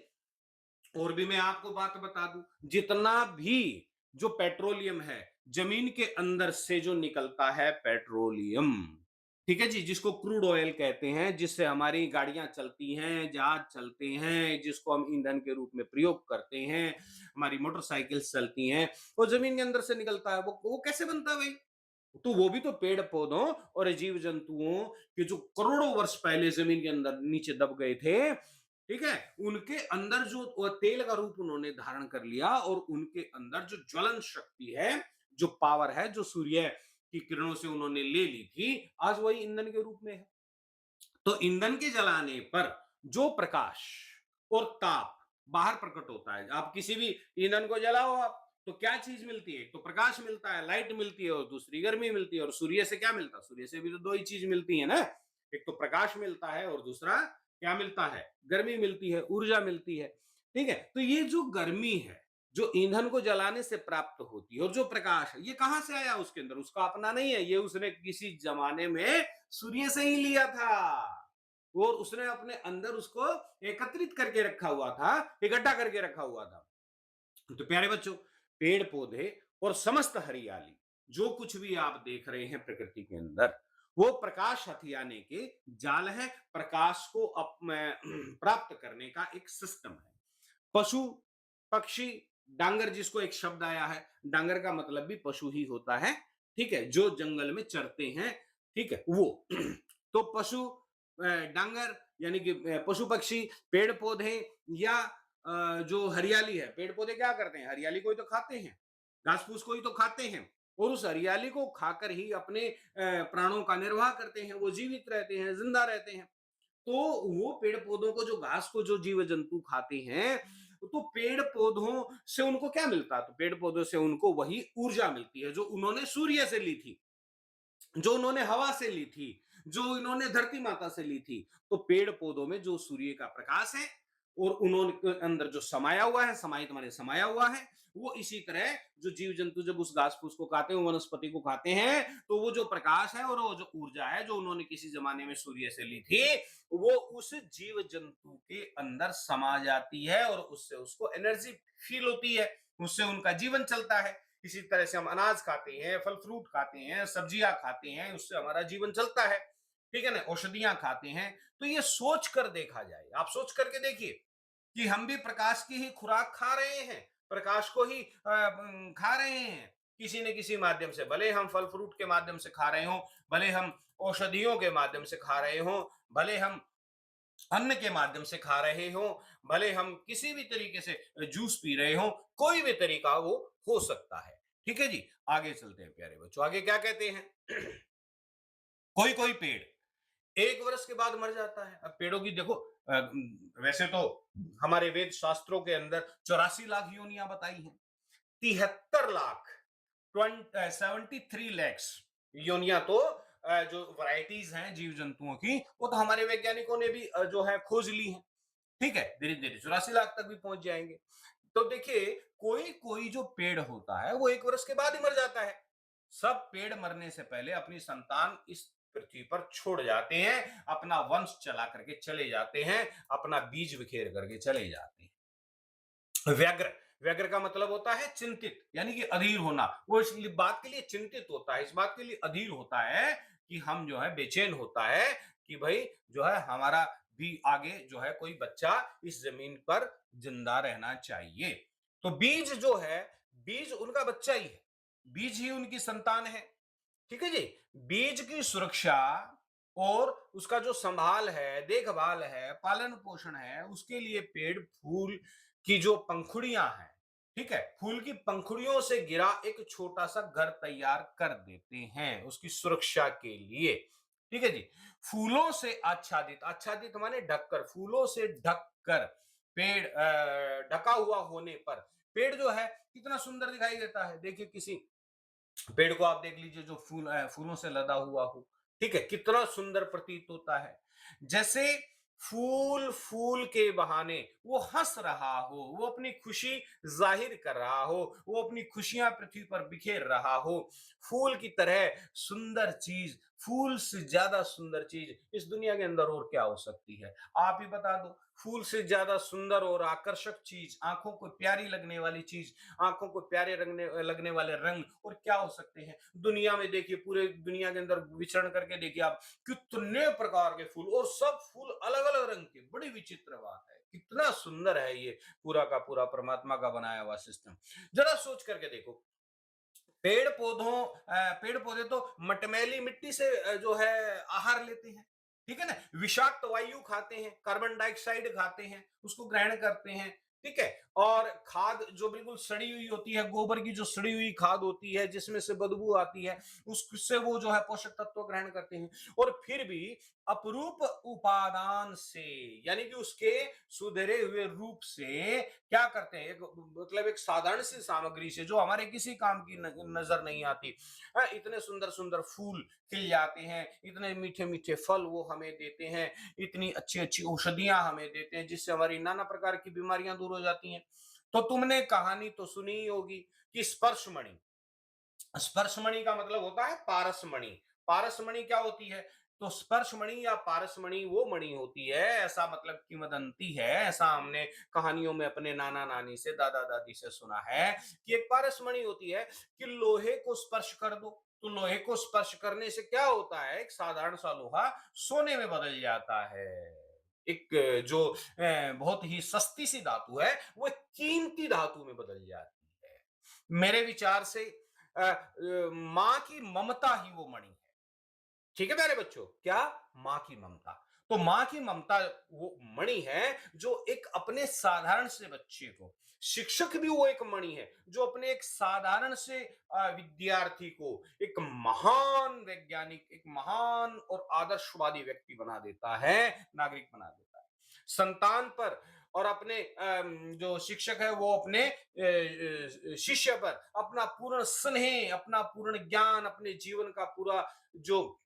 और भी मैं आपको बात बता दूं, जितना भी जो पेट्रोलियम है, जमीन के अंदर से जो निकलता है पेट्रोलियम, ठीक है जी, जिसको क्रूड ऑयल कहते हैं, जिससे हमारी गाड़ियां चलती हैं, जहाज चलते हैं, जिसको हम ईंधन के रूप में प्रयोग करते हैं, हमारी मोटरसाइकिल चलती हैं, वो जमीन के अंदर से निकलता है। वो कैसे बनता है भाई? तो वो भी तो पेड़ पौधों और जीव जंतुओं के जो करोड़ों वर्ष पहले जमीन के अंदर नीचे दब गए थे, ठीक है, उनके अंदर जो तेल का रूप उन्होंने धारण कर लिया, और उनके अंदर जो ज्वलन शक्ति है, जो पावर है, जो सूर्य की किरणों से उन्होंने ले ली थी, आज वही ईंधन के रूप में है। तो ईंधन के जलाने पर जो प्रकाश और ताप बाहर प्रकट होता है, आप किसी भी ईंधन को जलाओ आप, तो क्या चीज मिलती है? तो प्रकाश मिलता है, लाइट मिलती है, और दूसरी गर्मी मिलती है। और सूर्य से क्या मिलता है? सूर्य से भी तो दो ही चीज मिलती है ना, एक तो प्रकाश मिलता है, और दूसरा क्या मिलता है? गर्मी मिलती है, ऊर्जा मिलती है। ठीक है, तो ये जो गर्मी है, जो ईंधन को जलाने से प्राप्त होती है, और जो प्रकाश है, ये कहां से आया? उसके अंदर उसका अपना नहीं है, ये उसने किसी जमाने में सूर्य से ही लिया था, और उसने अपने अंदर उसको एकत्रित करके रखा हुआ था, इकट्ठा करके रखा हुआ था। तो प्यारे बच्चों, पेड़ पौधे और समस्त हरियाली, जो कुछ भी आप देख रहे हैं प्रकृति के अंदर, वो प्रकाश हथियाने के जाल है, प्रकाश को प्राप्त करने का एक सिस्टम है। पशु पक्षी, डांगर, जिसको एक शब्द आया है, डांगर का मतलब भी पशु ही होता है, ठीक है, जो जंगल में चरते हैं, ठीक है वो। तो पशु डांगर यानी कि पशु पक्षी, पेड़ पौधे, या जो हरियाली है, पेड़ पौधे क्या करते हैं? हरियाली को ही तो खाते हैं, घास फूस को ही तो खाते हैं, और उस हरियाली को खाकर ही अपने प्राणों का निर्वाह करते हैं, वो जीवित रहते हैं, जिंदा रहते हैं। तो वो पेड़ पौधों को, जो घास को जो जीव जंतु खाते हैं, तो पेड़ पौधों से उनको क्या मिलता है? तो पेड़ पौधों से उनको वही ऊर्जा मिलती है जो उन्होंने सूर्य से ली थी, जो उन्होंने हवा से ली थी, जो इन्होंने धरती माता से ली थी। तो पेड़ पौधों में जो सूर्य का प्रकाश है, और उन्होंने अंदर जो समाया हुआ है, समाहित माने समाया हुआ है, वो इसी तरह जो जीव जंतु जब उस घास फूस को खाते हैं, वनस्पति को खाते हैं, तो वो जो प्रकाश है और वो जो ऊर्जा है, जो उन्होंने किसी जमाने में सूर्य से ली थी, वो उस जीव जंतु के अंदर समा जाती है, और उससे उसको एनर्जी फील होती है, उससे उनका जीवन चलता है। इसी तरह से हम अनाज खाते हैं, फल फ्रूट खाते हैं, सब्जियां खाते हैं, उससे हमारा जीवन चलता है, ठीक है ना, औषधियां खाते हैं। तो ये सोच कर देखा जाए, आप सोच करके देखिए कि हम भी प्रकाश की ही खुराक खा रहे हैं, प्रकाश को ही खा रहे हैं, किसी न किसी माध्यम से, भले हम फल फ्रूट के माध्यम से खा रहे हो, भले हम औषधियों के माध्यम से खा रहे हो, भले हम अन्न के माध्यम से खा रहे हो, भले हम किसी भी तरीके से जूस पी रहे हो, कोई भी तरीका वो हो सकता है। ठीक है जी, आगे चलते हैं प्यारे बच्चों, आगे क्या कहते हैं? कोई कोई पेड़ 1 वर्ष के बाद मर जाता है। अब पेड़ों की देखो, वैसे तो हमारे वेद शास्त्रों के अंदर 84 लाख योनियां बताई हैं, 73 लाख, 73 लैक्स योनियां तो जो वैरायटीज हैं जीव जंतुओं की, वो तो हमारे वैज्ञानिकों ने भी जो है खोज ली है। ठीक है, धीरे धीरे 84 लाख तक भी पहुंच जाएंगे। तो देखिए, कोई कोई जो पेड़ होता है, वो 1 वर्ष के बाद ही मर जाता है। सब पेड़ मरने से पहले अपनी संतान इस पृथ्वी पर छोड़ जाते हैं, अपना वंश चला करके चले जाते हैं, अपना बीज बिखेर करके चले जाते हैं। व्यग्र, व्यग्र का मतलब होता है चिंतित, यानी कि अधीर होना। वो इस बात के लिए चिंतित होता है, इस बात के लिए अधीर होता है कि हम जो है बेचैन होता है कि भाई जो है हमारा भी आगे जो है कोई बच्चा इस जमीन पर जिंदा रहना चाहिए। तो बीज जो है, बीज उनका बच्चा ही है, बीज ही उनकी संतान है। ठीक है जी। बीज की सुरक्षा और उसका जो संभाल है, देखभाल है, पालन पोषण है, उसके लिए पेड़ फूल की जो पंखुड़ियां हैं, ठीक है, फूल की पंखुड़ियों से गिरा एक छोटा सा घर तैयार कर देते हैं उसकी सुरक्षा के लिए। ठीक है जी। फूलों से आच्छादित, आच्छादित माने ढककर, फूलों से ढककर पेड़ ढका हुआ होने पर पेड़ जो है कितना सुंदर दिखाई देता है। देखिए किसी पेड़ को आप देख लीजिए जो फूलों से लदा हुआ हो, ठीक है, कितना सुंदर प्रतीत होता है। जैसे फूल फूल के बहाने वो हंस रहा हो, वो अपनी खुशी जाहिर कर रहा हो, वो अपनी खुशियां पृथ्वी पर बिखेर रहा हो। फूल की तरह सुंदर चीज, फूल से ज्यादा सुंदर चीज इस दुनिया के अंदर और क्या हो सकती है? आप ही बता दो। फूल से ज्यादा सुंदर और आकर्षक चीज, आंखों को प्यारी लगने वाली चीज, आंखों को प्यारे लगने वाले रंग और क्या हो सकते हैं दुनिया में? देखिए पूरे दुनिया के अंदर विचरण करके देखिए आप, कितने प्रकार के फूल, और सब फूल अलग अलग रंग के। बड़ी विचित्र बात है, कितना सुंदर है ये पूरा का पूरा परमात्मा का बनाया हुआ सिस्टम। जरा सोच करके देखो, पेड़ पौधे तो मटमैली मिट्टी से जो है आहार लेते हैं, ठीक है ना, विषाक्त वायु खाते हैं, कार्बन डाइऑक्साइड खाते हैं, उसको ग्रहण करते हैं, ठीक है। और खाद जो बिल्कुल सड़ी हुई होती है, गोबर की जो सड़ी हुई खाद होती है जिसमें से बदबू आती है, उससे वो जो है पोषक तत्व ग्रहण करते हैं। और फिर भी अपरूप उपादान से, यानी कि उसके सुधरे हुए रूप से क्या करते हैं, एक मतलब एक साधारण सी सामग्री से जो हमारे किसी काम की नजर नहीं आती, इतने सुंदर सुंदर फूल खिल जाते हैं, इतने मीठे मीठे फल वो हमें देते हैं, इतनी अच्छी अच्छी औषधियां हमें देते हैं जिससे हमारी नाना प्रकार की बीमारियां दूर हो जाती हैं। तो तुमने कहानी तो सुनी ही होगी कि स्पर्शमणि, स्पर्शमणि का मतलब होता है पारसमणि। पारसमणि क्या होती है? तो स्पर्शमणि या पारसमणि वो मणि होती है, ऐसा मतलब किंवदंती है, ऐसा हमने कहानियों में अपने नाना नानी से, दादा दादी से सुना है कि एक पारसमणि होती है कि लोहे को स्पर्श कर दो, तो लोहे को स्पर्श करने से क्या होता है, एक साधारण सा लोहा सोने में बदल जाता है। एक जो बहुत ही सस्ती सी धातु है वो एक कीमती धातु में बदल जाती है। मेरे विचार से मां की ममता ही वो मणि है। ठीक है प्यारे बच्चों, क्या? मां की ममता। तो मां की ममता वो मणि है जो एक अपने साधारण से बच्चे को, शिक्षक भी वो एक मणि है जो अपने एक साधारण से विद्यार्थी को एक महान वैज्ञानिक, एक महान और आदर्शवादी व्यक्ति बना देता है, नागरिक बना देता है। संतान पर और अपने जो शिक्षक है वो अपने शिष्य पर अपना पूर्ण स्नेह, अपना पूर्ण ज्ञान, अपने जीवन का पूरा जो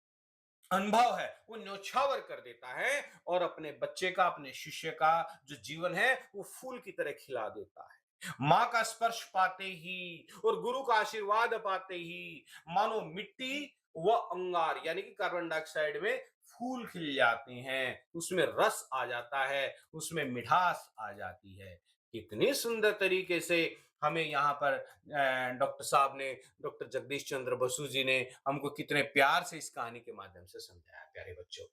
अनुभव है वो न्योछावर कर देता है और अपने बच्चे का, अपने शिष्य का जो जीवन है वो फूल की तरह खिला देता है। मां का स्पर्श पाते ही और गुरु का आशीर्वाद पाते ही मानो मिट्टी व अंगार यानी कि कार्बन डाइऑक्साइड में फूल खिल जाते हैं, उसमें रस आ जाता है, उसमें मिठास आ जाती है। कितनी सुंदर तरीके से हमें यहाँ पर डॉक्टर साहब ने, डॉक्टर जगदीश चंद्र बसु जी ने हमको कितने प्यार से इस कहानी के माध्यम से समझाया प्यारे बच्चों।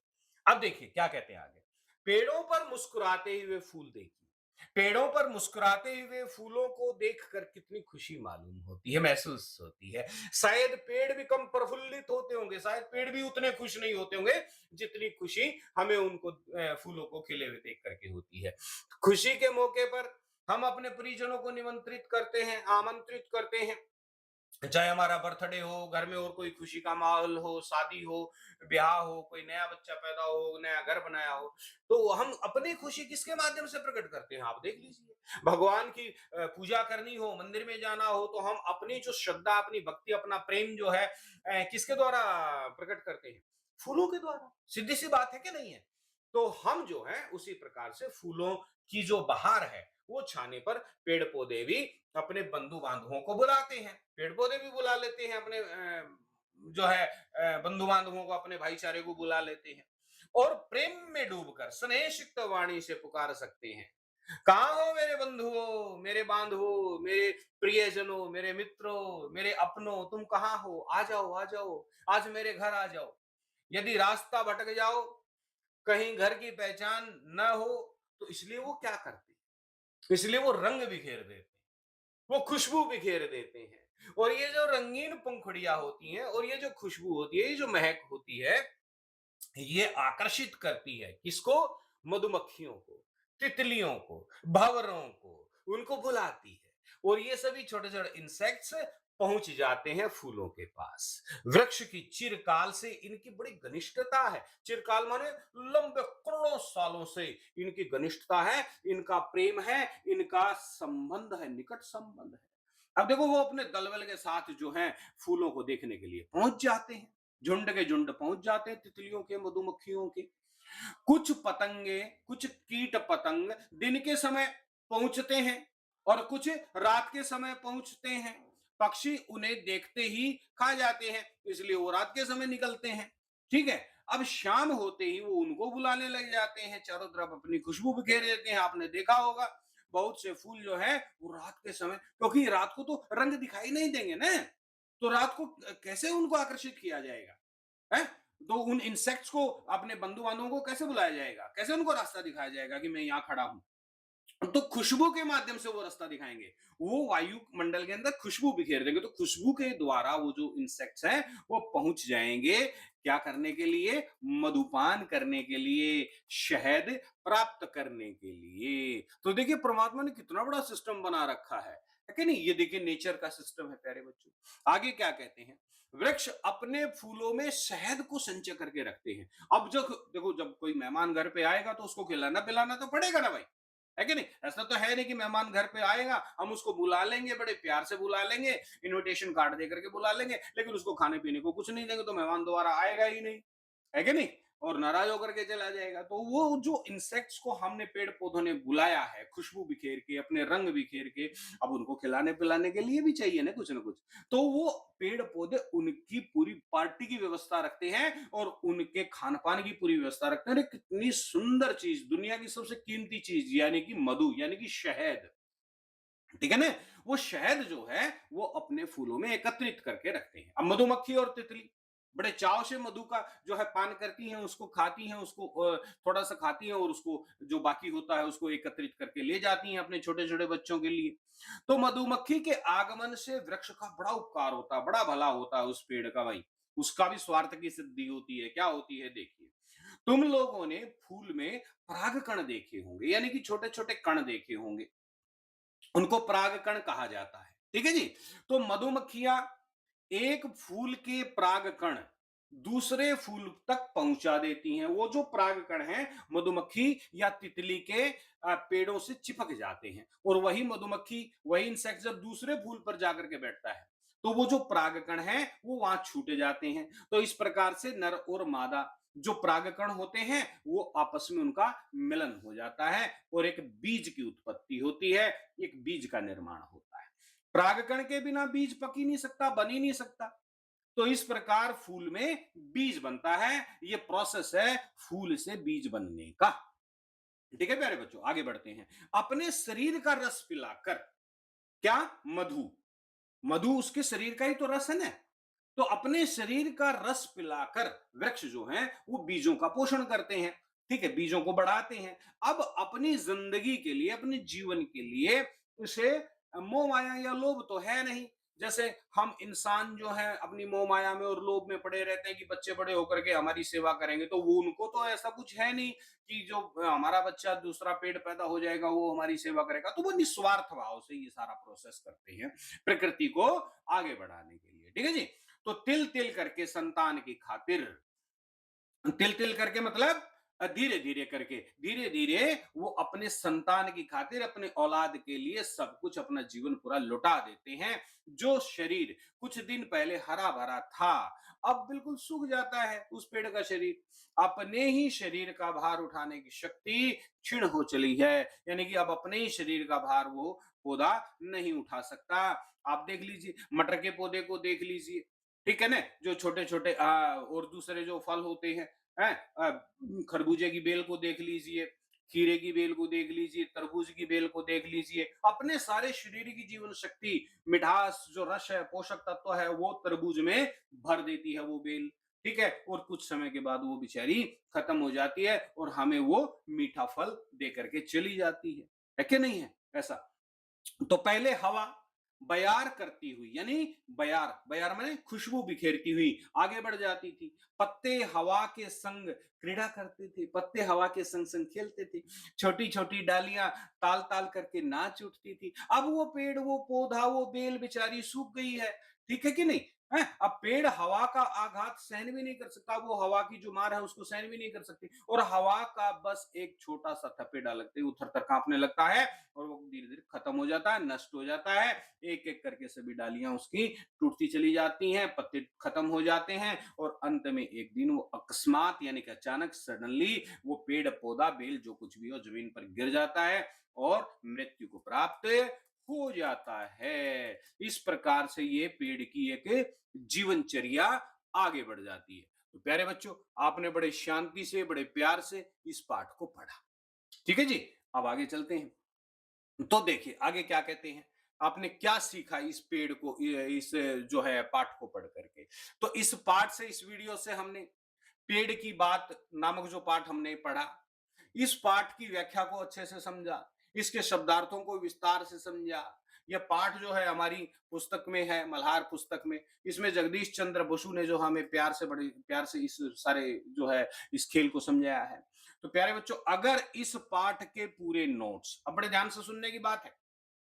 अब देखिए क्या कहते हैं आगे। पेड़ों पर मुस्कुराते हुए फूल देखिए, पेड़ों पर मुस्कुराते हुए फूलों को देखकर कितनी खुशी मालूम होती है, महसूस होती है। शायद पेड़ भी कम प्रफुल्लित होते होंगे, शायद पेड़ भी उतने खुश नहीं होते होंगे जितनी खुशी हमें उनको फूलों को खिले हुए देख करके होती है। खुशी के मौके पर हम अपने परिजनों को निमंत्रित करते हैं, आमंत्रित करते हैं, चाहे हमारा बर्थडे हो, घर में और कोई खुशी का माहौल हो, शादी हो, ब्याह हो, कोई नया बच्चा पैदा हो, नया घर बनाया हो, तो हम अपनी खुशी किसके माध्यम से प्रकट करते हैं? आप देख लीजिए। भगवान की पूजा करनी हो, मंदिर में जाना हो, तो हम अपनी जो श्रद्धा, अपनी भक्ति, अपना प्रेम जो है किसके द्वारा प्रकट करते हैं? फूलों के द्वारा। सीधी सी बात है कि नहीं है? तो हम जो है उसी प्रकार से फूलों की जो बहार है वो छाने पर पेड़ पौधे भी अपने बंधु बांधवों को बुलाते हैं, पेड़ पौधे भी बुला लेते हैं अपने जो है बंधु बांधवों को, अपने भाईचारे को बुला लेते हैं और प्रेम में डूबकर स्नेह सिक्त वाणी से पुकार सकते हैं, कहाँ हो मेरे बंधुओं, मेरे बांधवों, मेरे प्रियजनों, मेरे मित्रों, मेरे अपनों, तुम कहाँ हो? आ जाओ, आ जाओ, आज मेरे घर आ जाओ। यदि रास्ता भटक जाओ कहीं घर की पहचान न हो, तो इसलिए वो क्या करते हैं? इसलिए वो रंग बिखेर देते हैं, वो खुशबू बिखेर देते हैं। और ये जो रंगीन पंखुड़ियाँ होती हैं और ये जो खुशबू होती है, ये जो महक होती है, ये आकर्षित करती है किसको? मधुमक्खियों को, तितलियों को, भंवरों को, उनको बुलाती है। और ये सभी छोटे छोटे इंसेक्ट्स पहुंच जाते हैं फूलों के पास। वृक्ष की चिरकाल से इनकी बड़ी घनिष्ठता है। चिरकाल माने लंबे करोड़ों सालों से इनकी घनिष्ठता है, इनका प्रेम है, इनका संबंध है, निकट संबंध है। अब देखो वो अपने दलबल के साथ जो है फूलों को देखने के लिए पहुंच जाते हैं, झुंड के झुंड पहुंच जाते हैं तितलियों के, मधुमक्खियों के। कुछ पतंगे, कुछ कीट पतंग दिन के समय पहुंचते हैं और कुछ रात के समय पहुंचते हैं। पक्षी उन्हें देखते ही खा जाते हैं, इसलिए वो रात के समय निकलते हैं। ठीक है। अब शाम होते ही वो उनको बुलाने लग जाते हैं, चारों तरफ अपनी खुशबू बिखेर देते हैं। आपने देखा होगा बहुत से फूल जो है वो रात के समय, क्योंकि रात को तो रंग दिखाई नहीं देंगे ना, तो रात को कैसे उनको आकर्षित किया जाएगा है? तो उन इंसेक्ट्स को, अपने बंधु बांधवों को कैसे बुलाया जाएगा, कैसे उनको रास्ता दिखाया जाएगा कि मैं यहाँ खड़ा हूं? तो खुशबू के माध्यम से वो रास्ता दिखाएंगे। वो वायु मंडल के अंदर खुशबू बिखेर देंगे, तो खुशबू के द्वारा वो जो इंसेक्ट्स हैं वो पहुंच जाएंगे क्या करने के लिए? मधुपान करने के लिए, शहद प्राप्त करने के लिए। तो देखिए परमात्मा ने कितना बड़ा सिस्टम बना रखा है कि नहीं? ये देखिए नेचर का सिस्टम है प्यारे बच्चों। आगे क्या कहते हैं? वृक्ष अपने फूलों में शहद को संचय करके रखते हैं। अब जब देखो, जब कोई मेहमान घर पे आएगा तो उसको खिलाना पिलाना तो पड़ेगा ना भाई, है कि नहीं? ऐसा तो है नहीं कि मेहमान घर पे आएगा हम उसको बुला लेंगे, बड़े प्यार से बुला लेंगे, इनविटेशन कार्ड दे करके बुला लेंगे, लेकिन उसको खाने पीने को कुछ नहीं देंगे तो मेहमान दोबारा आएगा ही नहीं, है कि नहीं? और नाराज होकर के चला जाएगा। तो वो जो इंसेक्ट्स को हमने पेड़ पौधों ने बुलाया है खुशबू बिखेर के, अपने रंग बिखेर के, अब उनको खिलाने पिलाने के लिए भी चाहिए ना कुछ ना कुछ। तो वो पेड़ पौधे उनकी पूरी पार्टी की व्यवस्था रखते हैं और उनके खान पान की पूरी व्यवस्था रखते हैं। अरे कितनी सुंदर चीज, दुनिया की सबसे कीमती चीज यानी कि मधु, यानी कि शहद, ठीक है ना? वो शहद जो है वो अपने फूलों में एकत्रित करके रखते हैं। अब मधुमक्खी और तितली बड़े चाव से मधु का जो है पान करती हैं, उसको खाती हैं, उसको थोड़ा सा खाती हैं और उसको जो बाकी होता है उसको एकत्रित करके ले जाती हैं अपने छोटे छोटे बच्चों के लिए। तो मधुमक्खी के आगमन से वृक्ष का बड़ा उपकार होता है, बड़ा भला होता है उस पेड़ का भाई। उसका भी स्वार्थ की सिद्धि होती है। क्या होती है देखिए, तुम लोगों ने फूल में परागकण देखे होंगे, यानी कि छोटे छोटे कण देखे होंगे, उनको परागकण कहा जाता है। ठीक है जी। तो मधुमक्खियां एक फूल के परागकण दूसरे फूल तक पहुंचा देती हैं। वो जो परागकण हैं मधुमक्खी या तितली के पेड़ों से चिपक जाते हैं, और वही मधुमक्खी, वही इंसेक्ट जब दूसरे फूल पर जाकर के बैठता है तो वो जो परागकण हैं वो वहां छूटे जाते हैं। तो इस प्रकार से नर और मादा जो परागकण होते हैं वो आपस में उनका मिलन हो जाता है और एक बीज की उत्पत्ति होती है, एक बीज का निर्माण होता है। परागकण के बिना बीज पक ही नहीं सकता, बन ही नहीं सकता। तो इस प्रकार फूल में बीज बनता है। ये प्रोसेस है फूल से बीज बनने का। ठीक है प्यारे बच्चों, आगे बढ़ते हैं। अपने शरीर का रस पिलाकर, क्या? मधु, मधु उसके शरीर का ही तो रस है ना। तो अपने शरीर का रस पिलाकर वृक्ष जो है वो बीजों का पोषण करते हैं। ठीक है, बीजों को बढ़ाते हैं। अब अपनी जिंदगी के लिए, अपने जीवन के लिए उसे मोह माया या लोभ तो है नहीं। जैसे हम इंसान जो है अपनी मोह माया में और लोभ में पड़े रहते हैं कि बच्चे बड़े होकर के हमारी सेवा करेंगे, तो वो उनको तो ऐसा कुछ है नहीं कि जो हमारा बच्चा दूसरा पेड़ पैदा हो जाएगा वो हमारी सेवा करेगा। तो वो निस्वार्थ भाव से ये सारा प्रोसेस करते हैं प्रकृति को आगे बढ़ाने के लिए। ठीक है जी। तो तिल तिल करके संतान की खातिर, तिल तिल करके मतलब धीरे धीरे करके, धीरे धीरे वो अपने संतान की खातिर, अपने औलाद के लिए सब कुछ, अपना जीवन पूरा लुटा देते हैं। जो शरीर कुछ दिन पहले हरा भरा था अब बिल्कुल सूख जाता है उस पेड़ का शरीर। अपने ही शरीर का भार उठाने की शक्ति क्षीण हो चली है, यानी कि अब अपने ही शरीर का भार वो पौधा नहीं उठा सकता। आप देख लीजिए, मटर के पौधे को देख लीजिए, ठीक है ना, जो छोटे छोटे और दूसरे जो फल होते हैं, खरबूजे की बेल को देख लीजिए, खीरे की बेल को देख लीजिए, तरबूज की बेल को देख लीजिए, अपने सारे शरीर की जीवन शक्ति, मिठास, जो रस है, पोषक तत्व है, वो तरबूज में भर देती है वो बेल। ठीक है, और कुछ समय के बाद वो बेचारी खत्म हो जाती है और हमें वो मीठा फल दे करके चली जाती है कि नहीं है ऐसा? तो पहले हवा बयार करती हुई, यानी बयार बयार माने खुशबू बिखेरती हुई आगे बढ़ जाती थी। पत्ते हवा के संग क्रीड़ा करते थे, पत्ते हवा के संग संग खेलते थे, छोटी छोटी डालियां ताल ताल करके नाच उठती थी। अब वो पेड़, वो पौधा, वो बेल बेचारी सूख गई है, ठीक है कि नहीं है? अब पेड़ हवा का आघात सहन भी नहीं कर सकता, वो हवा की जो मार है उसको सहन भी नहीं कर सकती, और हवा का बस एक छोटा सा थपेड़ा लगते ही उथर थर कांपने लगता है और वो धीरे धीरे खत्म हो जाता है, नष्ट हो जाता है। एक एक करके सभी डालियां उसकी टूटती चली जाती हैं, पत्ते खत्म हो जाते हैं, और अंत में एक दिन वो अकस्मात यानी कि अचानक सडनली वो पेड़ पौधा बेल जो कुछ भी हो जमीन पर गिर जाता है और मृत्यु को प्राप्त हो जाता है। इस प्रकार से ये पेड़ की एक जीवनचर्या आगे बढ़ जाती है। तो प्यारे बच्चों, आपने बड़े शांति से, बड़े प्यार से इस पाठ को पढ़ा, ठीक है जी। अब आगे चलते हैं। तो देखिए आगे क्या कहते हैं, आपने क्या सीखा इस पेड़ को, इस जो है पाठ को पढ़ करके। तो इस पाठ से, इस वीडियो से हमने पेड़ की बात नामक जो पाठ हमने पढ़ा, इस पाठ की व्याख्या को अच्छे से समझा, इसके शब्दार्थों को विस्तार से समझा। यह पाठ जो है हमारी पुस्तक में है, मल्हार पुस्तक में। इसमें जगदीश चंद्र बसु ने जो हमें प्यार से, बड़े प्यार से इस सारे जो है इस खेल को समझाया है। तो प्यारे बच्चों, अगर इस पाठ के पूरे नोट्स, अब बड़े ध्यान से सुनने की बात है,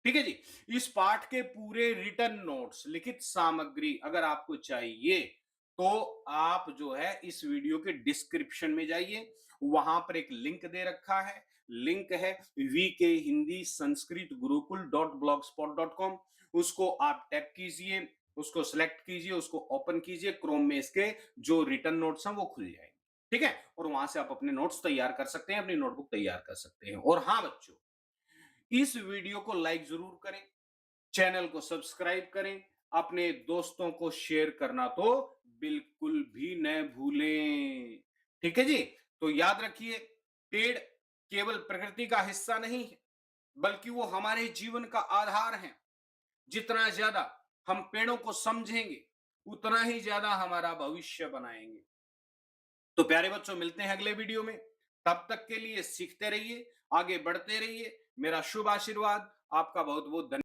ठीक है जी, इस पाठ के पूरे रिटर्न नोट्स, लिखित सामग्री अगर आपको चाहिए तो आप जो है इस वीडियो के डिस्क्रिप्शन में जाइए, वहां पर एक लिंक दे रखा है, लिंक है वीके हिंदी संस्कृत गुरुकुल .blogspot.com। उसको आप टैप कीजिए, उसको सिलेक्ट कीजिए, उसको ओपन कीजिए, क्रोम में इसके जो रिटर्न नोट्स हैं वो खुल जाएंगे, ठीक है, और वहां से आप अपने नोट्स तैयार कर सकते हैं, अपनी नोटबुक तैयार कर सकते हैं। और हाँ बच्चों, इस वीडियो को लाइक जरूर करें, चैनल को सब्सक्राइब करें, अपने दोस्तों को शेयर करना तो बिल्कुल भी न भूलें, ठीक है जी। तो याद रखिए, पेड़ केवल प्रकृति का हिस्सा नहीं है, बल्कि वो हमारे जीवन का आधार है। जितना ज्यादा हम पेड़ों को समझेंगे, उतना ही ज्यादा हमारा भविष्य बनाएंगे। तो प्यारे बच्चों, मिलते हैं अगले वीडियो में। तब तक के लिए सीखते रहिए, आगे बढ़ते रहिए। मेरा शुभ आशीर्वाद, आपका बहुत बहुत धन्यवाद।